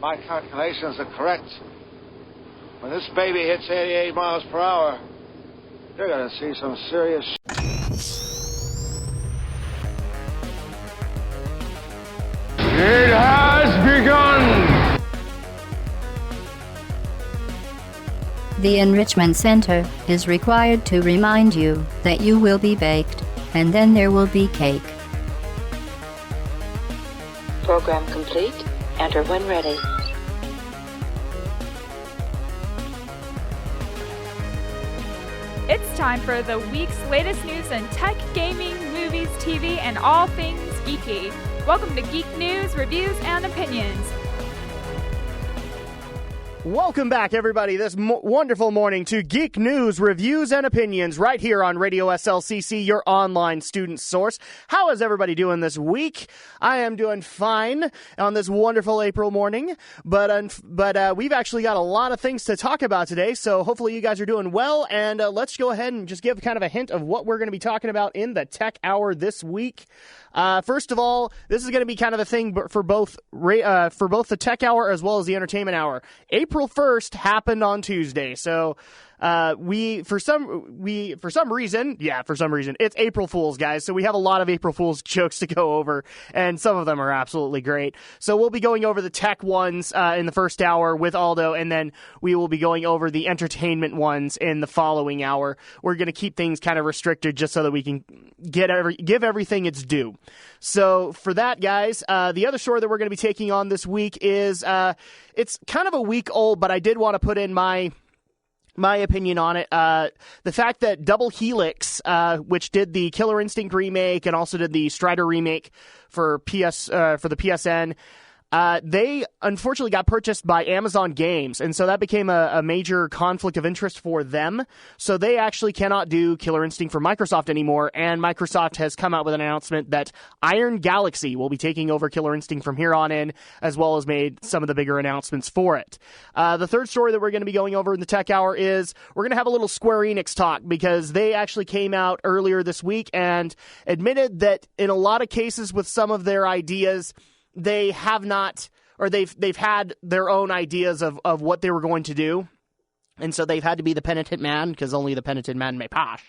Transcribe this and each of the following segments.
my calculations are correct, when this baby hits 88 miles per hour, you're going to see some serious It has begun! The Enrichment Center is required to remind you that you will be baked, and then there will be cake. Program complete. Enter when ready. It's time for the week's latest news in tech, gaming, movies, TV, and all things geeky. Welcome to Geek News, Reviews, and Opinions. Welcome back, everybody, this wonderful morning to Geek News, Reviews, and Opinions right here on Radio SLCC, your online student source. How is everybody doing this week? I am doing fine on this wonderful April morning, but we've actually got a lot of things to talk about today, so hopefully you guys are doing well, and let's go ahead and just give kind of a hint of what we're going to be talking about in the Tech Hour this week. First of all, this is going to be kind of a thing for both the Tech Hour as well as the Entertainment Hour. April 1st happened on Tuesday, so for some reason, it's April Fool's, guys, so we have a lot of April Fool's jokes to go over, and some of them are absolutely great. So we'll be going over the tech ones in the first hour with Aldo, and then we will be going over the entertainment ones in the following hour. We're going to keep things kind of restricted just so that we can give everything its due. So for that, guys, the other story that we're going to be taking on this week is it's kind of a week old, but I did want to put in my opinion on it. The fact that Double Helix, which did the Killer Instinct remake and also did the Strider remake for the PSN, they unfortunately got purchased by Amazon Games, and so that became a major conflict of interest for them. So they actually cannot do Killer Instinct for Microsoft anymore, and Microsoft has come out with an announcement that Iron Galaxy will be taking over Killer Instinct from here on in, as well as made some of the bigger announcements for it. The third story that we're going to be going over in the Tech Hour is we're going to have a little Square Enix talk, because they actually came out earlier this week and admitted that in a lot of cases with some of their ideas, they have not, or they've had their own ideas of what they were going to do, and so they've had to be the penitent man, because only the penitent man may pass.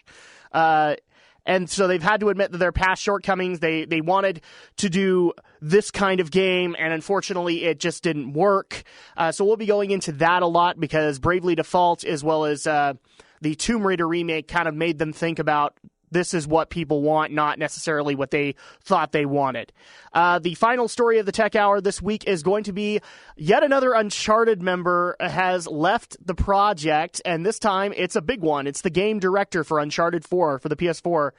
And so they've had to admit that their past shortcomings, they wanted to do this kind of game, and unfortunately it just didn't work. So we'll be going into that a lot, because Bravely Default, as well as the Tomb Raider remake, kind of made them think about this is what people want, not necessarily what they thought they wanted. The final story of the Tech Hour this week is going to be yet another Uncharted member has left the project, and this time it's a big one. It's the game director for Uncharted 4 for the PS4.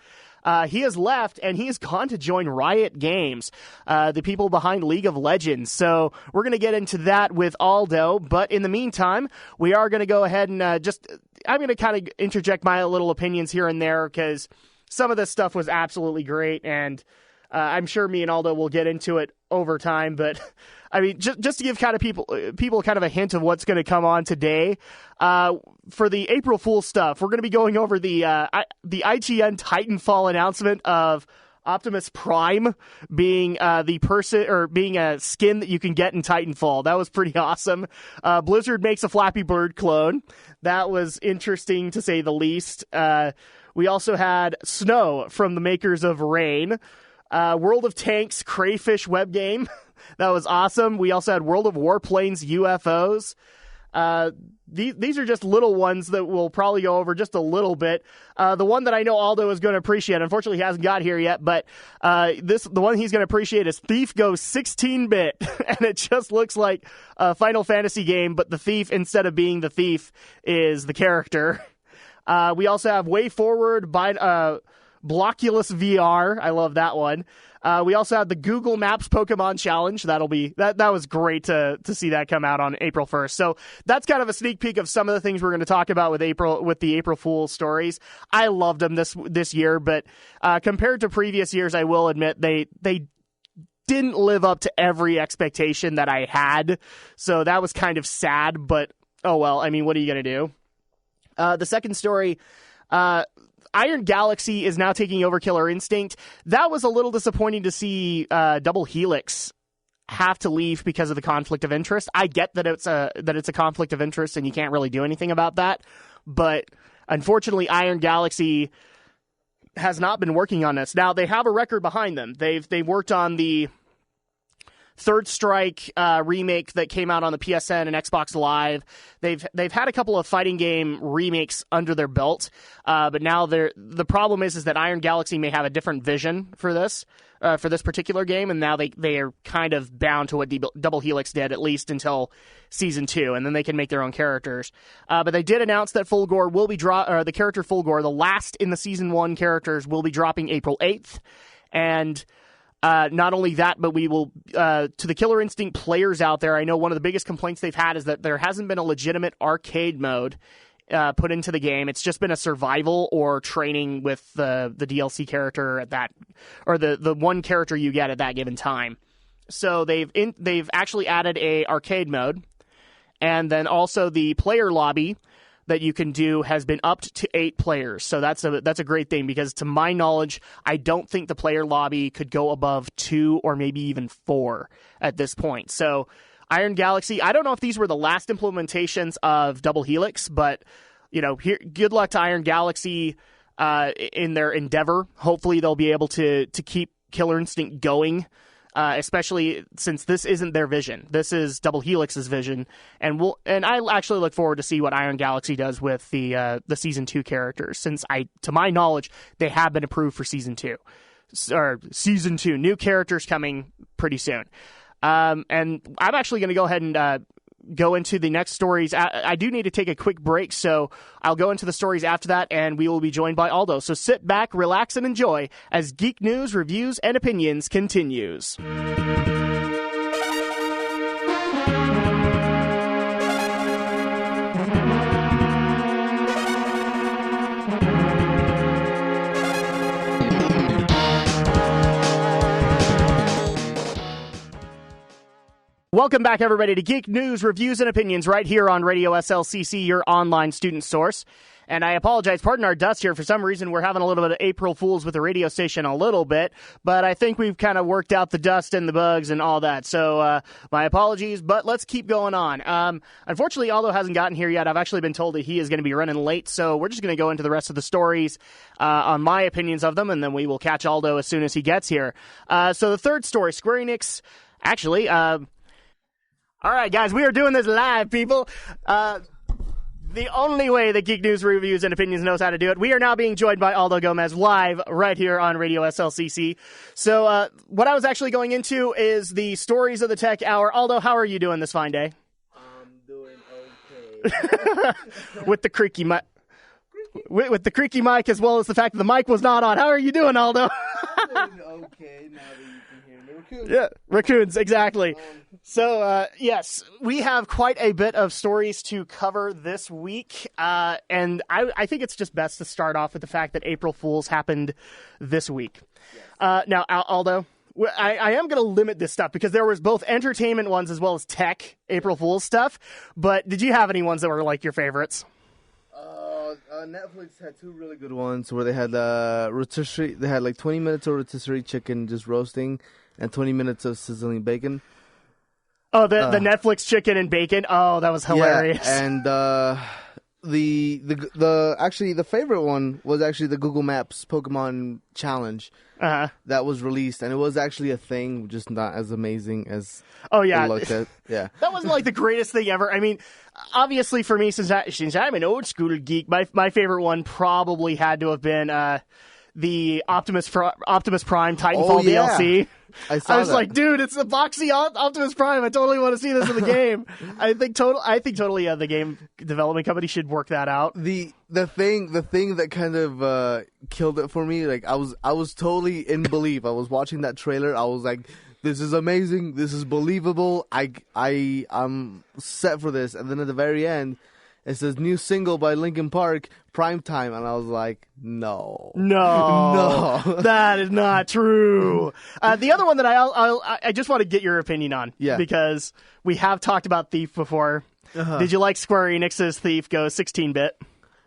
He has left, and he has gone to join Riot Games, the people behind League of Legends. So we're going to get into that with Aldo, but in the meantime, we are going to go ahead and I'm going to kind of interject my little opinions here and there, because some of this stuff was absolutely great, and I'm sure me and Aldo will get into it over time, but I mean, just to give kind of people kind of a hint of what's going to come on today, for the April Fool's stuff, we're going to be going over the IGN Titanfall announcement of Optimus Prime being the person, or being a skin that you can get in Titanfall. That was pretty awesome. Blizzard makes a Flappy Bird clone. That was interesting, to say the least. We also had Snow from the makers of Rain. World of Tanks Crayfish web game. That was awesome. We also had World of Warplanes UFOs. These are just little ones that we'll probably go over just a little bit. The one that I know Aldo is going to appreciate, unfortunately he hasn't got here yet, but the one he's going to appreciate is Thief Goes 16-bit, and it just looks like a Final Fantasy game, but the thief, instead of being the thief, is the character. We also have Way Forward by Blockulus VR. I love that one. We also have the Google Maps Pokemon Challenge. That was great to see that come out on April 1st. So that's kind of a sneak peek of some of the things we're going to talk about with the April Fool's stories. I loved them this year, but compared to previous years, I will admit they didn't live up to every expectation that I had. So that was kind of sad, but oh well. I mean, what are you going to do? The second story, Iron Galaxy is now taking over Killer Instinct. That was a little disappointing to see Double Helix have to leave because of the conflict of interest. I get that it's a conflict of interest and you can't really do anything about that, but unfortunately Iron Galaxy has not been working on this. Now they have a record behind them. They've worked on the Third Strike remake that came out on the PSN and Xbox Live. They've had a couple of fighting game remakes under their belt, but now the problem is that Iron Galaxy may have a different vision for this particular game, and now they are kind of bound to what Double Helix did, at least until Season 2, and then they can make their own characters. But they did announce that Fulgore will be the character Fulgore, the last in the Season 1 characters, will be dropping April 8th, and not only that, but we will, to the Killer Instinct players out there, I know one of the biggest complaints they've had is that there hasn't been a legitimate arcade mode put into the game. It's just been a survival or training with the DLC character at that, or the one character you get at that given time. So they've actually added a arcade mode, and then also the player lobby that you can do has been upped to 8 players. So that's a great thing, because to my knowledge, I don't think the player lobby could go above 2 or maybe even 4 at this point. So Iron Galaxy, I don't know if these were the last implementations of Double Helix, but good luck to Iron Galaxy in their endeavor. Hopefully they'll be able to keep Killer Instinct going. Especially since this isn't their vision. This is Double Helix's vision, and I actually look forward to see what Iron Galaxy does with the Season 2 characters, since to my knowledge, they have been approved for Season 2. Or Season 2, new characters coming pretty soon. And I'm actually going to go ahead and go into the next stories. I do need to take a quick break, so I'll go into the stories after that, and we will be joined by Aldo. So sit back, relax, and enjoy as Geek News, Reviews, and Opinions continues. Welcome back, everybody, to Geek News, Reviews, and Opinions right here on Radio SLCC, your online student source. And I apologize, pardon our dust here. For some reason, we're having a little bit of April Fools with the radio station a little bit, but I think we've kind of worked out the dust and the bugs and all that. So my apologies, but let's keep going on. Unfortunately, Aldo hasn't gotten here yet. I've actually been told that he is going to be running late, so we're just going to go into the rest of the stories on my opinions of them, and then we will catch Aldo as soon as he gets here. So the third story, Square Enix, actually... all right, guys, we are doing this live, people. The only way that Geek News, Reviews, and Opinions knows how to do it. We are now being joined by Aldo Gomez live right here on Radio SLCC. So what I was actually going into is the stories of the tech hour. Aldo, how are you doing this fine day? I'm doing okay. With the creaky mic. With the creaky mic, as well as the fact that the mic was not on. How are you doing, Aldo? I'm doing okay now that you can hear me. Raccoons. Yeah, raccoons, exactly. So, yes, we have quite a bit of stories to cover this week, and I think it's just best to start off with the fact that April Fools happened this week. Yes. Now, Aldo, I am going to limit this stuff because there was both entertainment ones as well as tech April Fools stuff, but did you have any ones that were like your favorites? Netflix had 2 really good ones where they had rotisserie. They had like 20 minutes of rotisserie chicken just roasting and 20 minutes of sizzling bacon. Oh, the Netflix chicken and bacon. Oh, that was hilarious. Yeah, and the favorite one was actually the Google Maps Pokemon Challenge. That was released, and it was actually a thing, just not as amazing as it looked at. Yeah. That wasn't like the greatest thing ever. I mean, obviously for me, since I'm an old school geek, my favorite one probably had to have been the Optimus Prime Titanfall DLC. I was like, dude, it's the boxy Optimus Prime. I totally want to see this in the game. I think totally the game development company should work that out. The thing that kind of killed it for me, like I was totally in belief. I was watching that trailer. I was like, this is amazing. This is believable. I'm set for this. And then at the very end, it says new single by Linkin Park, Primetime, and I was like, no, that is not true. The other one that I just want to get your opinion on, because we have talked about Thief before. Did you like Square Enix's Thief Go 16-bit?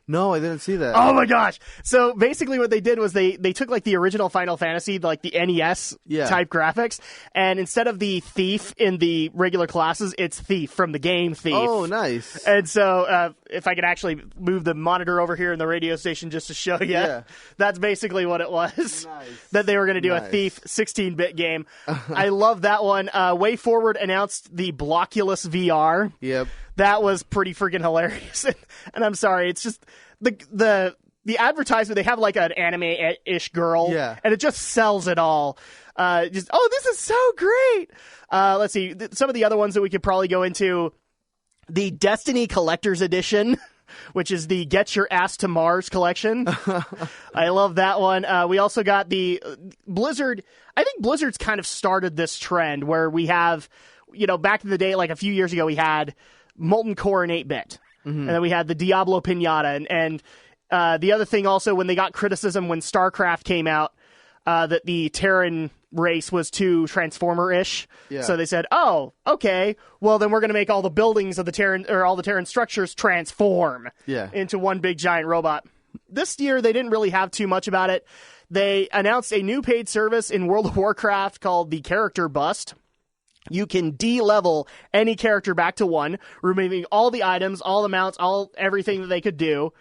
No, I didn't see that. Oh my gosh! So basically, what they did was they took like the original Final Fantasy, like the NES type graphics, and instead of the thief in the regular classes, it's Thief from the game Thief. Oh, nice. And so, if I could actually move the monitor over here in the radio station just to show you, that's basically what it was. Nice. That they were going to do a Thief 16-bit game. I love that one. Way Forward announced the Blockulus VR. Yep. That was pretty freaking hilarious. And I'm sorry, it's just the advertisement, they have like an anime-ish girl, and it just sells it all. This is so great. Let's see, some of the other ones that we could probably go into, the Destiny Collector's Edition, which is the Get Your Ass to Mars collection. I love that one. We also got the Blizzard. I think Blizzard's kind of started this trend where we have, back in the day, like a few years ago, we had Molten Core in 8-bit. And then we had the Diablo Pinata. And the other thing also, when they got criticism when StarCraft came out, that the Terran race was too Transformer-ish. Yeah. So they said, oh, okay, well, then we're going to make all the buildings of the Terran, or all the Terran structures transform into one big giant robot. This year, they didn't really have too much about it. They announced a new paid service in World of Warcraft called the Character Bust. You can de-level any character back to 1, removing all the items, all the mounts, everything that they could do.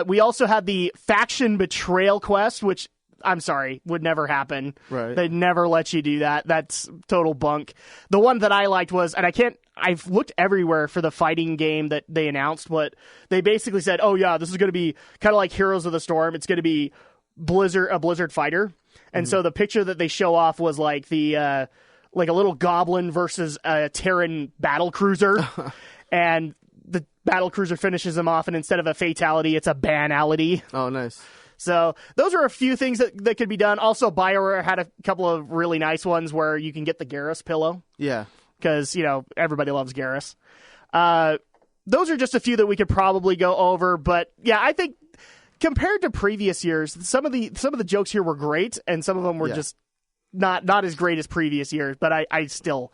We also had the Faction Betrayal quest, which, I'm sorry, would never happen. Right. They'd never let you do that. That's total bunk. The one that I liked was, and I've looked everywhere for the fighting game that they announced, but they basically said, oh yeah, this is going to be kind of like Heroes of the Storm. It's going to be a Blizzard fighter. And so the picture that they show off was like like a little goblin versus a Terran battle cruiser. And the battle cruiser finishes him off, and instead of a fatality, it's a banality. Oh, nice. So those are a few things that could be done. Also, BioWare had a couple of really nice ones where you can get the Garrus pillow. Yeah. Because, everybody loves Garrus. Those are just a few that we could probably go over. But, yeah, I think compared to previous years, some of the jokes here were great, and some of them were just not as great as previous years. But I still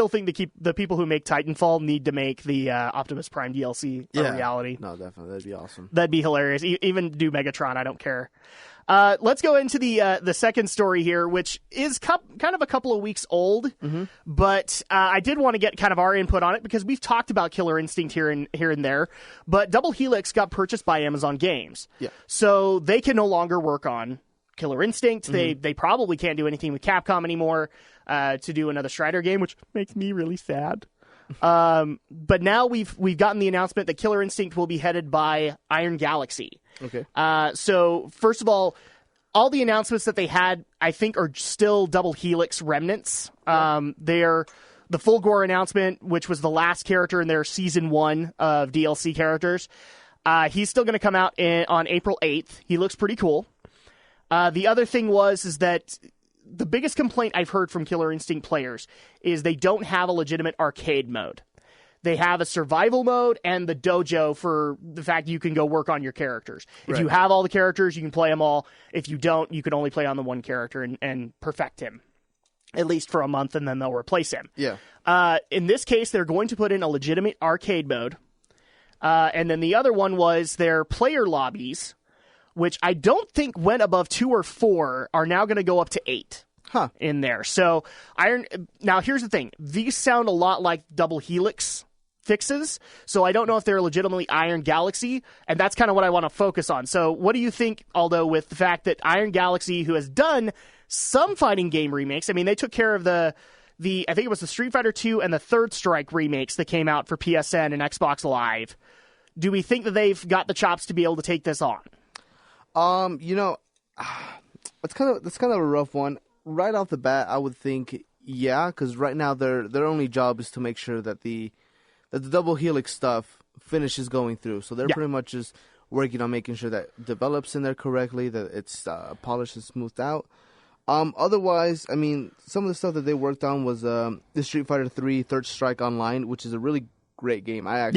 think the people who make Titanfall need to make the Optimus Prime DLC a reality. No, definitely. That'd be awesome. That'd be hilarious. Even do Megatron, I don't care. Let's go into the second story here, which is kind of a couple of weeks old, but I did want to get kind of our input on it because we've talked about Killer Instinct here and there, but Double Helix got purchased by Amazon Games. Yeah. So they can no longer work on Killer Instinct. They probably can't do anything with Capcom anymore to do another Strider game, which makes me really sad. But now we've gotten the announcement that Killer Instinct will be headed by Iron Galaxy. Okay. So first of all the announcements that they had, I think, are still Double Helix remnants. They're the Fulgore announcement, which was the last character in their season 1 of DLC characters. He's still going to come out on April 8th. He looks pretty cool. The other thing is that the biggest complaint I've heard from Killer Instinct players is they don't have a legitimate arcade mode. They have a survival mode and the dojo for the fact you can go work on your characters. If you have all the characters, you can play them all. If you don't, you can only play on the one character and perfect him, at least for a month, and then they'll replace him. Yeah. In this case, they're going to put in a legitimate arcade mode. And then the other one was their player lobbies, which I don't think went above 2 or 4, are now going to go up to 8 in there. So now here's the thing. These sound a lot like Double Helix fixes, so I don't know if they're legitimately Iron Galaxy, and that's kind of what I want to focus on. So what do you think, Aldo, with the fact that Iron Galaxy, who has done some fighting game remakes, I mean, they took care of the I think it was the Street Fighter 2 and the Third Strike remakes that came out for PSN and Xbox Live. Do we think that they've got the chops to be able to take this on? That's kind of a rough one. Right off the bat, I would think because right now their only job is to make sure that the Double Helix stuff finishes going through. So they're pretty much just working on making sure that develops in there correctly, that it's polished and smoothed out. Otherwise, I mean, some of the stuff that they worked on was the Street Fighter 3 Third Strike Online, which is a really great game. I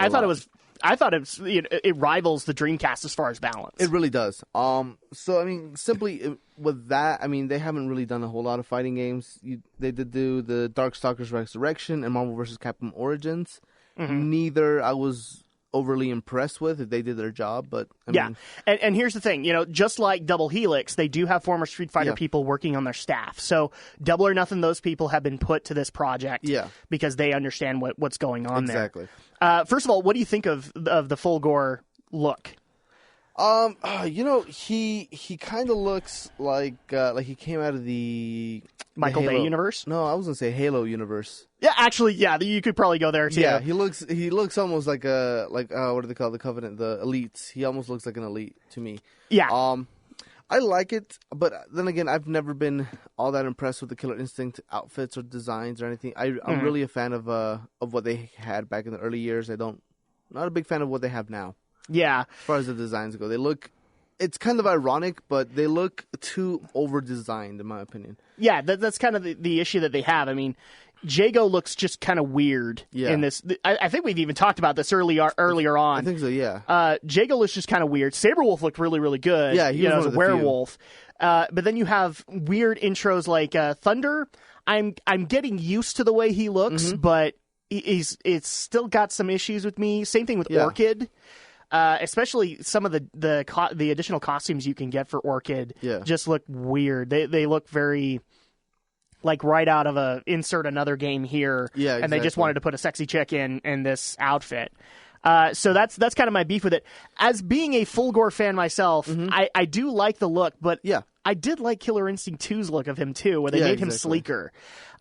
thought it was. I thought it rivals the Dreamcast as far as balance. It really does. So I mean, simply with that, I mean, they haven't really done a whole lot of fighting games. They did do the Darkstalkers Resurrection and Marvel vs. Capcom Origins. Neither I was overly impressed with if they did their job, but I mean, and here's the thing, just like Double Helix, they do have former Street Fighter people working on their staff. So Double or Nothing, those people have been put to this project because they understand what's going on there. Exactly. First of all, what do you think of the Fulgore look? He kind of looks like he came out of the Michael Bay universe. No, I was gonna say Halo universe. Yeah, actually, you could probably go there too. Yeah, he looks almost like what do they call the Covenant, the elites? He almost looks like an elite to me. Yeah. I like it, but then again, I've never been all that impressed with the Killer Instinct outfits or designs or anything. I'm really a fan of what they had back in the early years. Not a big fan of what they have now. Yeah. As far as the designs go, it's kind of ironic, but they look too over-designed, in my opinion. Yeah, that's kind of the issue that they have. I mean, Jago looks just kind of weird in this. I think we've even talked about this earlier on. I think so, yeah. Jago looks just kind of weird. Saberwolf looked really, really good. Yeah, he was as a werewolf. But then you have weird intros like Thunder. I'm getting used to the way he looks, but it's still got some issues with me. Same thing with Orchid. Especially some of the additional costumes you can get for Orchid just look weird. They look very like right out of insert another game here. Yeah, exactly. And they just wanted to put a sexy chick in this outfit. So that's kind of my beef with it. As being a Fulgore fan myself, I do like the look, but I did like Killer Instinct 2's look of him too, where they made him sleeker.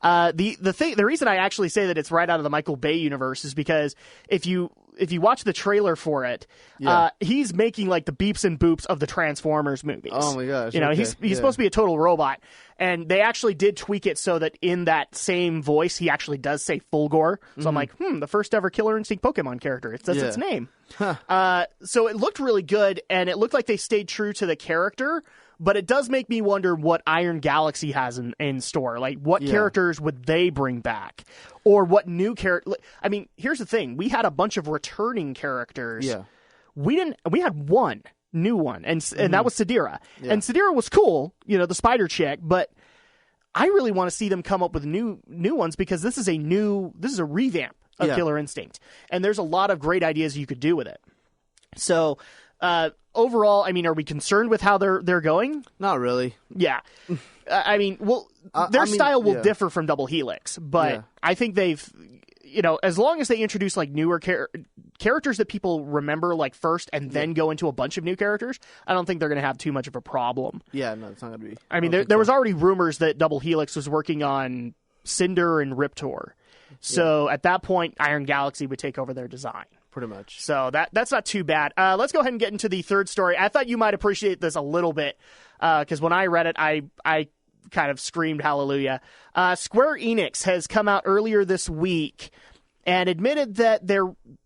The reason I actually say that it's right out of the Michael Bay universe is because if you watch the trailer for it, he's making like the beeps and boops of the Transformers movies. Oh my gosh! He's supposed to be a total robot, and they actually did tweak it so that in that same voice he actually does say Fulgore. So I'm like, the first ever Killer Instinct Pokemon character. It says its name. So it looked really good, and it looked like they stayed true to the character. But it does make me wonder what Iron Galaxy has in store. Like, what characters would they bring back? Or what new character... I mean, here's the thing. We had a bunch of returning characters. Yeah. We had one new one, and that was Sadira. Yeah. And Sadira was cool, the spider chick, but I really want to see them come up with new ones because this is a revamp of Killer Instinct. And there's a lot of great ideas you could do with it. So... overall, I mean, are we concerned with how they're going? Not really. Yeah. I mean, their style will differ from Double Helix, but I think they've, as long as they introduce like newer characters that people remember like first and then go into a bunch of new characters, I don't think they're going to have too much of a problem. Yeah, no, it's not going to be. I mean, there was already rumors that Double Helix was working on Cinder and Riptor. So at that point, Iron Galaxy would take over their design. Pretty much. So that's not too bad. Let's go ahead and get into the third story. I thought you might appreciate this a little bit because when I read it, I kind of screamed hallelujah. Square Enix has come out earlier this week and admitted that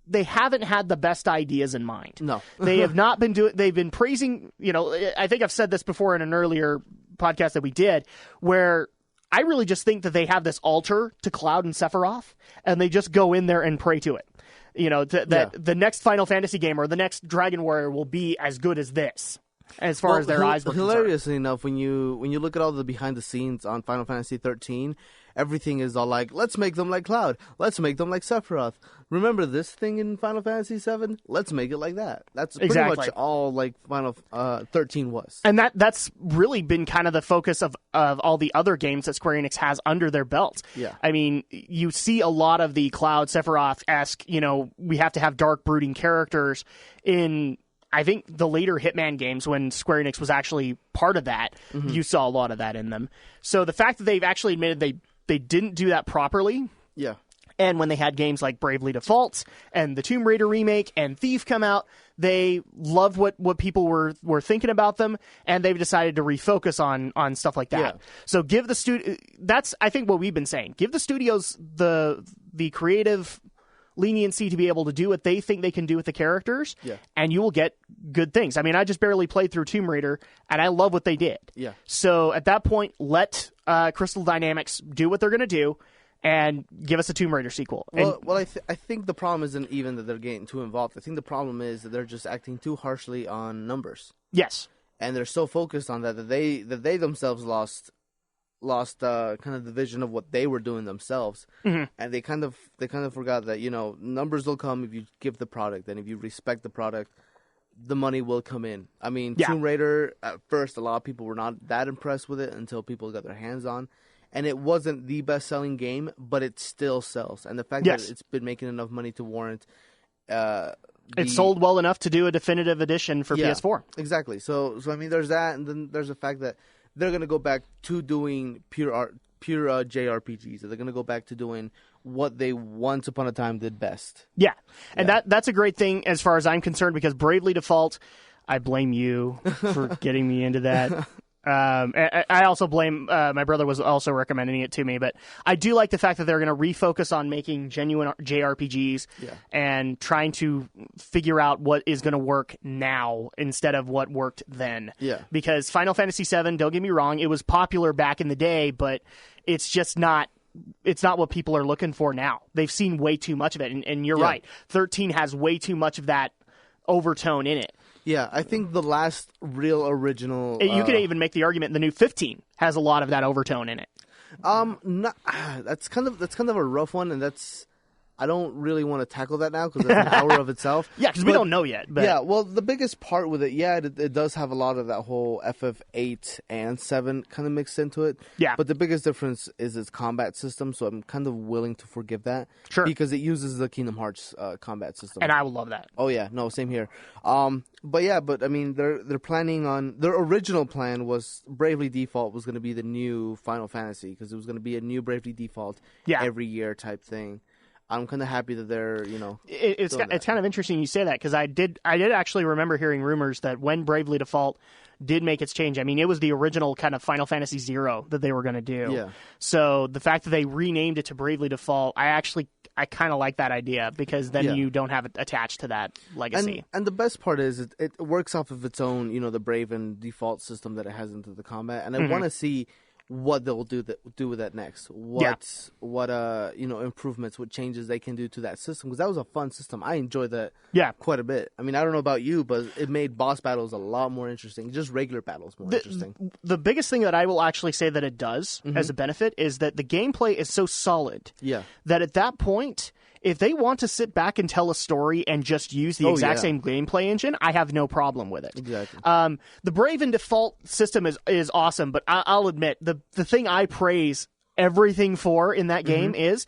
they haven't had the best ideas in mind. No. They have not been they've been praising, I think I've said this before in an earlier podcast that we did, where I really just think that they have this altar to Cloud and Sephiroth, and they just go in there and pray to it. The next Final Fantasy game or the next Dragon Warrior will be as good as this, as far as their eyes were concerned. Hilariously enough, when you look at all the behind the scenes on Final Fantasy 13, everything is all like, let's make them like Cloud, let's make them like Sephiroth. Remember this thing in Final Fantasy 7? Let's make it like that. That's pretty much all like Final 13 was. And that's really been kind of the focus of all the other games that Square Enix has under their belt. Yeah. I mean, you see a lot of the Cloud Sephiroth-esque, we have to have dark brooding characters in, I think, the later Hitman games when Square Enix was actually part of that. You saw a lot of that in them. So the fact that they've actually admitted they didn't do that properly. Yeah. And when they had games like Bravely Default and the Tomb Raider remake and Thief come out, they loved what people were thinking about them, and they've decided to refocus on stuff like that. Yeah. So give the studio, that's I think what we've been saying. Give the studios the creative leniency to be able to do what they think they can do with the characters, and you will get good things. I mean, I just barely played through Tomb Raider, and I love what they did. Yeah. So at that point, let Crystal Dynamics do what they're going to do, and give us a Tomb Raider sequel. Well, I think the problem isn't even that they're getting too involved. I think the problem is that they're just acting too harshly on numbers. Yes. And they're so focused on that they themselves lost kind of the vision of what they were doing themselves, and they kind of forgot that numbers will come if you give the product, and if you respect the product, the money will come in. I mean, Tomb Raider at first, a lot of people were not that impressed with it until people got their hands on, and it wasn't the best selling game, but it still sells, and the fact that it's been making enough money to warrant. It sold well enough to do a definitive edition for PS4. Exactly. So I mean, there's that, and then there's the fact that they're going to go back to doing pure JRPGs. They're going to go back to doing what they once upon a time did best. Yeah, and that's a great thing as far as I'm concerned, because Bravely Default, I blame you for getting me into that. I also blame my brother was also recommending it to me, but I do like the fact that they're going to refocus on making genuine JRPGs and trying to figure out what is going to work now instead of what worked then. Yeah. Because Final Fantasy VII, don't get me wrong, it was popular back in the day, but it's just not. It's not what people are looking for now. They've seen way too much of it, and you're right. 13 has way too much of that overtone in it. Yeah, I think the last real original... You could even make the argument the new 15 has a lot of that overtone in it. That's kind of a rough one, and I don't really want to tackle that now because that's an hour of itself. Yeah, because we don't know yet. But... Yeah, well, the biggest part with it, it does have a lot of that whole FF8 and 7 kind of mixed into it. Yeah. But the biggest difference is its combat system, so I'm kind of willing to forgive that. Sure. Because it uses the Kingdom Hearts combat system. And I would love that. Oh, yeah. No, same here. But I mean, they're planning on... Their original plan was Bravely Default was going to be the new Final Fantasy, because it was going to be a new Bravely Default every year type thing. I'm kind of happy that they're, It's kind of interesting you say that, because I did actually remember hearing rumors that when Bravely Default did make its change, I mean, it was the original kind of Final Fantasy Zero that they were going to do. Yeah. So the fact that they renamed it to Bravely Default, I kind of like that idea, because then you don't have it attached to that legacy. And the best part is it works off of its own, the Brave and Default system that it has into the combat, and I want to see what they'll do with that next. What improvements, what changes they can do to that system, because that was a fun system. I enjoyed that quite a bit. I mean, I don't know about you, but it made boss battles a lot more interesting. Just regular battles more interesting. The biggest thing that I will actually say that it does as a benefit is that the gameplay is so solid that at that point, if they want to sit back and tell a story and just use the exact same gameplay engine, I have no problem with it. Exactly. The Brave and Default system is awesome, but I'll admit, the thing I praise everything for in that game is,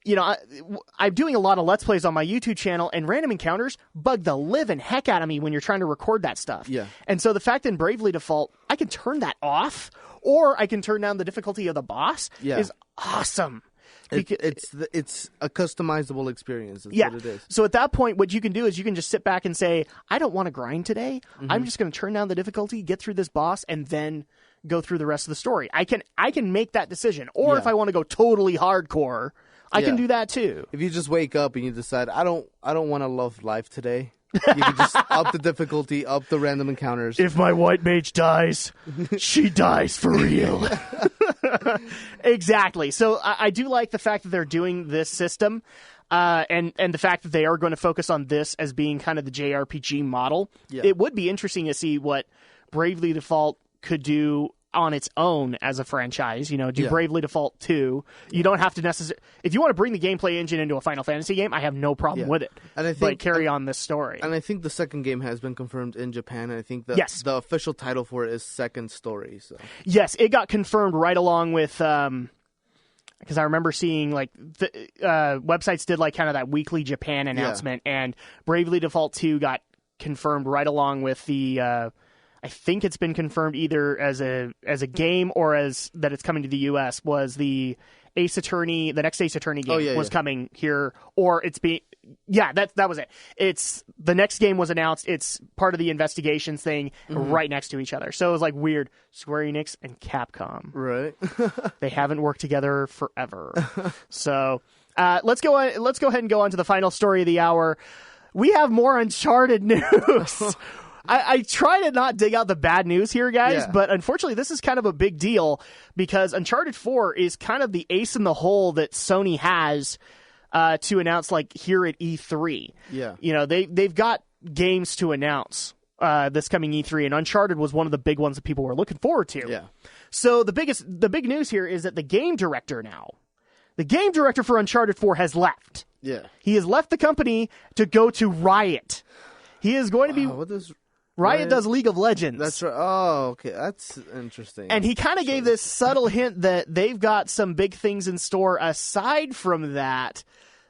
I'm doing a lot of Let's Plays on my YouTube channel, and random encounters bug the living heck out of me when you're trying to record that stuff. Yeah. And so the fact in Bravely Default, I can turn that off, or I can turn down the difficulty of the boss is awesome. It's a customizable experience. What it is. So at that point, what you can do is you can just sit back and say, I don't want to grind today. I'm just going to turn down the difficulty, get through this boss, and then go through the rest of the story. I can make that decision. Or if I want to go totally hardcore, I can do that too. If you just wake up and you decide, I don't want to love life today. You can just up the difficulty, up the random encounters. If my white mage dies, she dies for real. Exactly. So I do like the fact that they're doing this system, and the fact that they are going to focus on this as being kind of the JRPG model. Yeah. It would be interesting to see what Bravely Default could do on its own as a franchise, do Bravely Default 2. You don't have to necessarily... If you want to bring the gameplay engine into a Final Fantasy game, I have no problem with it. And I think, but carry on this story. And I think the second game has been confirmed in Japan, and I think the official title for it is Second Story. So. Yes, it got confirmed right along with... because I remember seeing the websites did kind of that weekly Japan announcement, and Bravely Default 2 got confirmed right along with the... I think it's been confirmed either as a game or as that it's coming to the U.S. was the the next Ace Attorney game was coming here, or it's being... Yeah, that was it. It's the next game was announced. It's part of the investigations thing right next to each other. So it was weird. Square Enix and Capcom. Right. They haven't worked together forever. So let's go ahead and go on to the final story of the hour. We have more Uncharted news. I try to not dig out the bad news here, guys, but unfortunately this is kind of a big deal because Uncharted 4 is kind of the ace in the hole that Sony has to announce here at E3. Yeah. They've got games to announce this coming E3, and Uncharted was one of the big ones that people were looking forward to. Yeah. So the big news here is that the game director for Uncharted 4 has left. Yeah. He has left the company to go to Riot. He is going to be... What does... Riot does League of Legends. That's right. Oh, okay. That's interesting. And he kind of gave this subtle hint that they've got some big things in store aside from that.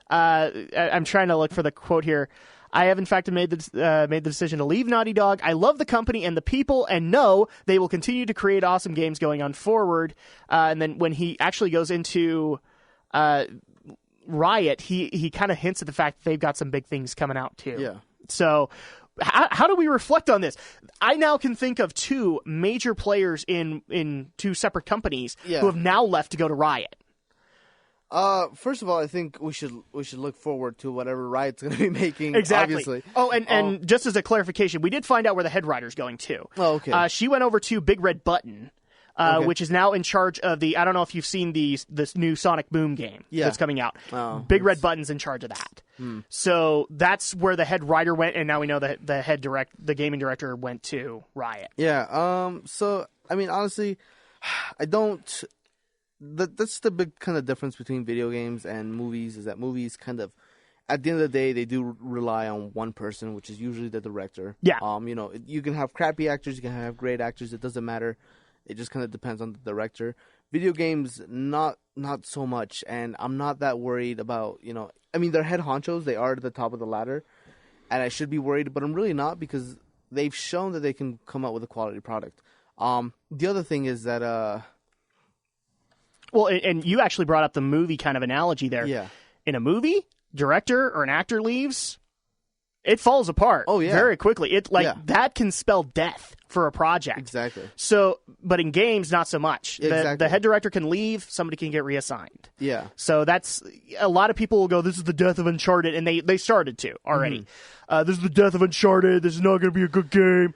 I'm trying to look for the quote here. I have, in fact, made the decision to leave Naughty Dog. I love the company and the people, and know they will continue to create awesome games going on forward. And then when he actually goes into Riot, he kind of hints at the fact that they've got some big things coming out, too. Yeah. So... How do we reflect on this? I now can think of two major players in two separate companies who have now left to go to Riot. First of all, I think we should look forward to whatever Riot's going to be making. Exactly. Obviously. Oh, and just as a clarification, we did find out where the head writer's going to. Oh, okay. She went over to Big Red Button. Which is now in charge of I don't know if you've seen this new Sonic Boom game that's coming out. Oh, Big Red Button's in charge of that. So that's where the head writer went, and now we know that the gaming director went to Riot. Yeah. So, I mean, honestly, I don't... That's the big kind of difference between video games and movies, is that movies kind of... At the end of the day, they do rely on one person, which is usually the director. Yeah. You can have crappy actors, you can have great actors, it doesn't matter. It just kind of depends on the director. Video games, not so much, and I'm not that worried about, I mean, they're head honchos, they are at the top of the ladder, and I should be worried, but I'm really not, because they've shown that they can come out with a quality product. The other thing is that... Well, and you actually brought up the movie kind of analogy there. Yeah. In a movie, director or an actor leaves, it falls apart very quickly. That can spell death for a project. Exactly. So, but in games, not so much. Exactly. The head director can leave, somebody can get reassigned. Yeah. So that's, a lot of people will go, this is the death of Uncharted, and they started to already. This is the death of Uncharted, this is not going to be a good game.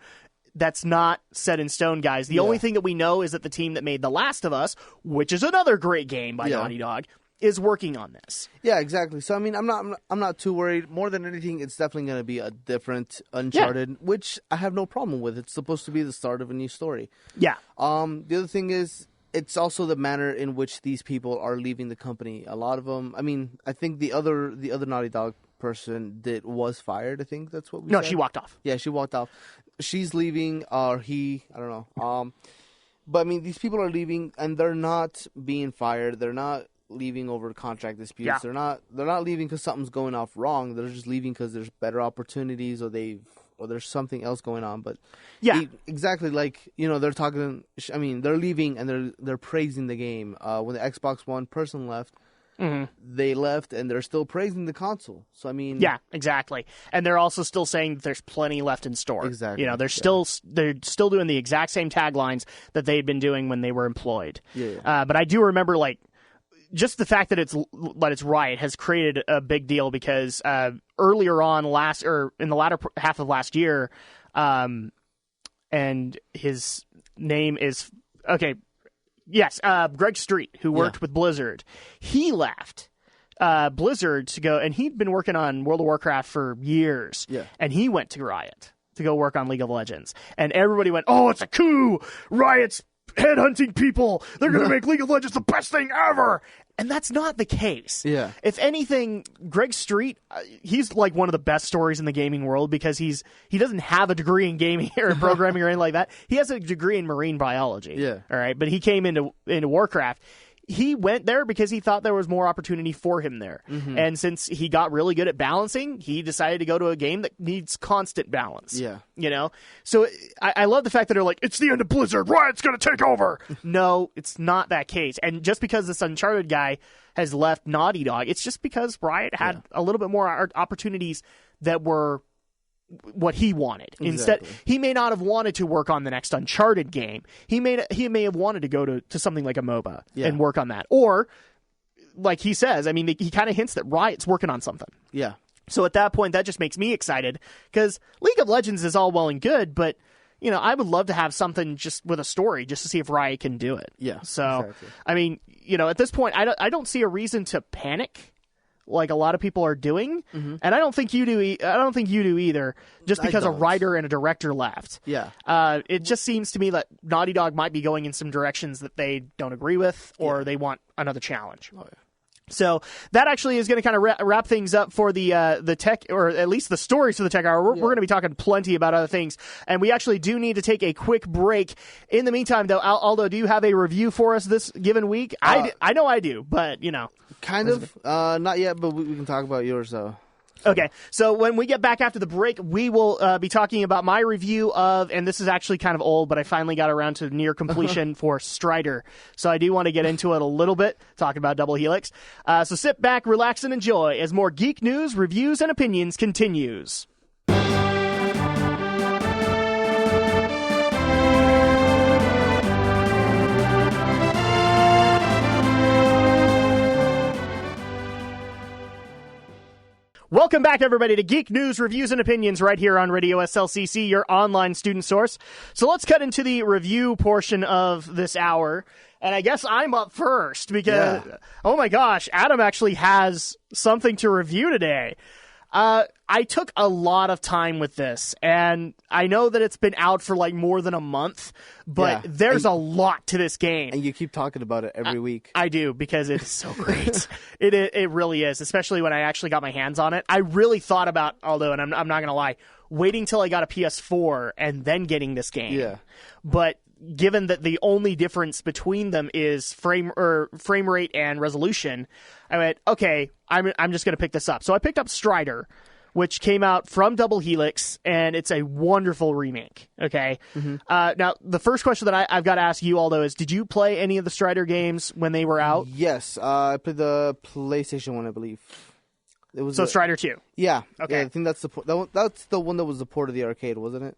That's not set in stone, guys. The only thing that we know is that the team that made The Last of Us, which is another great game by Naughty Dog, is working on this. Yeah, exactly. So I mean, I'm not too worried. More than anything, it's definitely going to be a different Uncharted, which I have no problem with. It's supposed to be the start of a new story. Yeah. The other thing is, it's also the manner in which these people are leaving the company. A lot of them. I mean, I think the other Naughty Dog person was fired. I think that's what we said. No, she walked off. Yeah, she walked off. She's leaving, or he. I don't know. But I mean, these people are leaving, and they're not being fired. They're not leaving over contract disputes. Yeah. They're not leaving because something's going off wrong. They're just leaving because there's better opportunities, or there's something else going on. But exactly, like, they're talking. I mean, they're leaving and they're praising the game. When the Xbox One person left, they left and they're still praising the console. So I mean, yeah, exactly. And they're also still saying that there's plenty left in store. Exactly. They're still doing the exact same taglines that they'd been doing when they were employed. Yeah. But I do remember, like, just the fact that it's Riot has created a big deal, because earlier on in the latter half of last year, and his name is Greg Street, who worked with Blizzard. He left Blizzard to go, and he'd been working on World of Warcraft for years. Yeah. And he went to Riot to go work on League of Legends. And everybody went, "Oh, it's a coup! Riot's headhunting people. They're going to make League of Legends the best thing ever." And that's not the case. Yeah. If anything, Greg Street, he's like one of the best stories in the gaming world, because he doesn't have a degree in gaming or programming or anything like that. He has a degree in marine biology. Yeah. All right. But he came into Warcraft. He went there because he thought there was more opportunity for him there. And since he got really good at balancing, he decided to go to a game that needs constant balance. Yeah. So I love the fact that they're like, it's the end of Blizzard, Riot's going to take over. No, it's not that case. And just because this Uncharted guy has left Naughty Dog, it's just because Riot had a little bit more opportunities that were what he wanted. Exactly. Instead, he may not have wanted to work on the next Uncharted game. He may have wanted to go to something like a MOBA and work on that. Or, like he says, I mean, he kind of hints that Riot's working on something. Yeah. So at that point, that just makes me excited, because League of Legends is all well and good, but I would love to have something just with a story, just to see if Riot can do it. Yeah. So, exactly. I mean, at this point, I don't see a reason to panic. like a lot of people are doing, and I don't think you do. I don't think you do either. Just because a writer and a director left. Yeah. It just seems to me that Naughty Dog might be going in some directions that they don't agree with, or they want another challenge. Oh, yeah. So that actually is going to kind of wrap things up for the tech, or at least the stories for the tech hour. We're going to be talking plenty about other things, and we actually do need to take a quick break. In the meantime, though, Aldo, do you have a review for us this given week? I know I do, but kind of not yet. But we can talk about yours though. Okay, so when we get back after the break, we will be talking about my review of, and this is actually kind of old, but I finally got around to near completion for Strider. So I do want to get into it a little bit, talking about Double Helix. So sit back, relax, and enjoy as more geek news, reviews, and opinions continues. Welcome back, everybody, to Geek News, Reviews, and Opinions right here on Radio SLCC, your online student source. So let's cut into the review portion of this hour. And I guess I'm up first because, oh my gosh, Adam actually has something to review today. I took a lot of time with this, and I know that it's been out for like more than a month, but there's a lot to this game. And you keep talking about it every week. I do, because it's so great. It really is, especially when I actually got my hands on it. I really thought about, Aldo, and I'm not going to lie, waiting till I got a PS4 and then getting this game. Yeah. But given that the only difference between them is frame rate and resolution, I went, okay, I'm just going to pick this up. So I picked up Strider, which came out from Double Helix, and it's a wonderful remake. Okay. Now, the first question that I've got to ask you, Aldo, is: did you play any of the Strider games when they were out? Yes, I played the PlayStation one, I believe. It was Strider 2. Yeah. Okay. Yeah, I think that's the one that was the port of the arcade, wasn't it?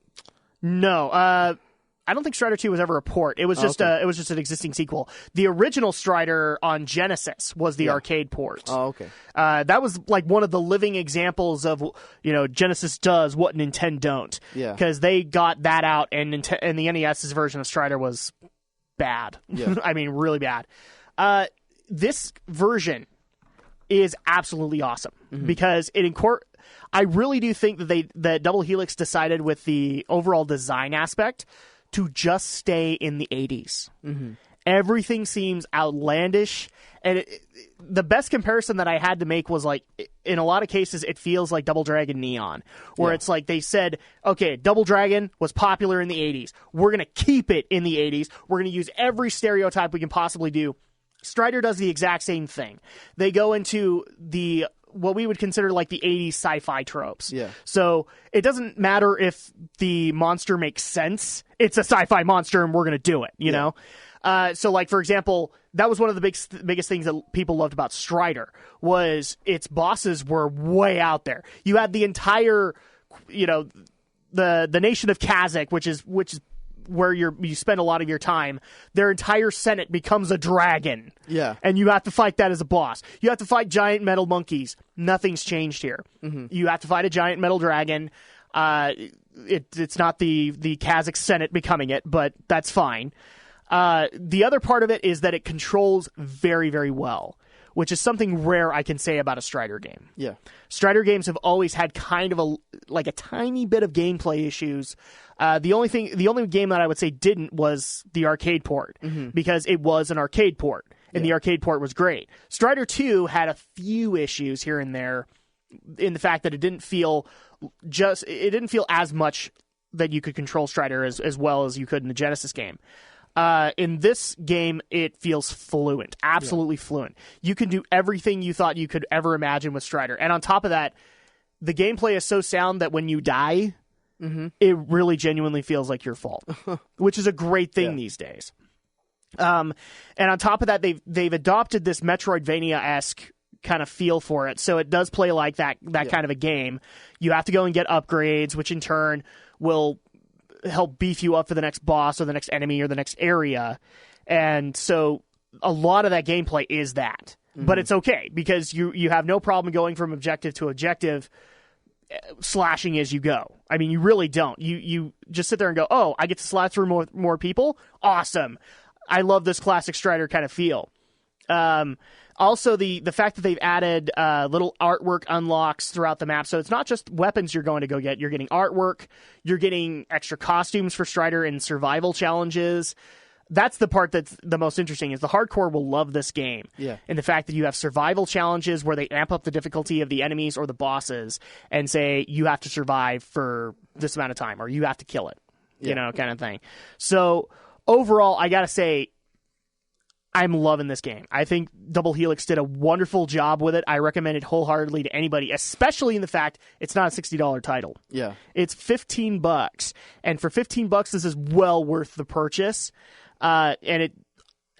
No. I don't think Strider 2 was ever a port. It was just an existing sequel. The original Strider on Genesis was the arcade port. Oh, okay. That was like one of the living examples of, Genesis does what Nintendo don't. Yeah. Because they got that out, and the NES's version of Strider was bad. Yeah. I mean, really bad. This version is absolutely awesome because I really do think that Double Helix decided with the overall design aspect to just stay in the 80s. Everything seems outlandish, and the best comparison that I had to make was like, in a lot of cases, it feels like Double Dragon Neon, where it's like they said, okay, Double Dragon was popular in the 80s. We're going to keep it in the 80s. We're going to use every stereotype we can possibly do. Strider does the exact same thing. They go into what we would consider like the 80s sci-fi tropes. Yeah. So it doesn't matter if the monster makes sense. It's a sci-fi monster and we're going to do it, you know? So like, for example, that was one of the biggest things that people loved about Strider was its bosses were way out there. You had the entire, the nation of Kazakh, which is where you spend a lot of your time. Their entire senate becomes a dragon. Yeah. And you have to fight that as a boss. You have to fight giant metal monkeys. Nothing's changed here. You have to fight a giant metal dragon. It's not the Kazakh senate becoming it, but that's fine. The other part of it is that it controls very, very well, which is something rare I can say about a Strider game. Yeah. Strider games have always had kind of a tiny bit of gameplay issues. The only game that I would say didn't was the arcade port, because it was an arcade port, and the arcade port was great. Strider 2 had a few issues here and there in the fact that it didn't feel as much that you could control Strider as well as you could in the Genesis game. In this game, it feels fluent, absolutely fluent. You can do everything you thought you could ever imagine with Strider. And on top of that, the gameplay is so sound that when you die, it really genuinely feels like your fault, which is a great thing these days. And on top of that, they've adopted this Metroidvania-esque kind of feel for it. So it does play like that kind of a game. You have to go and get upgrades, which in turn will help beef you up for the next boss or the next enemy or the next area. And so a lot of that gameplay is that. But it's okay, because you have no problem going from objective to objective, slashing as you go. I mean, you really don't. You just sit there and go, oh, I get to slash through more people? Awesome. I love this classic Strider kind of feel. Also, the fact that they've added little artwork unlocks throughout the map. So it's not just weapons you're going to go get. You're getting artwork. You're getting extra costumes for Strider and survival challenges. That's the part that's the most interesting, is the hardcore will love this game. Yeah. And the fact that you have survival challenges where they amp up the difficulty of the enemies or the bosses and say you have to survive for this amount of time or you have to kill it, you know, kind of thing. So overall, I got to say, I'm loving this game. I think Double Helix did a wonderful job with it. I recommend it wholeheartedly to anybody, especially in the fact it's not a $60 title. Yeah. It's $15. And for $15, this is well worth the purchase. And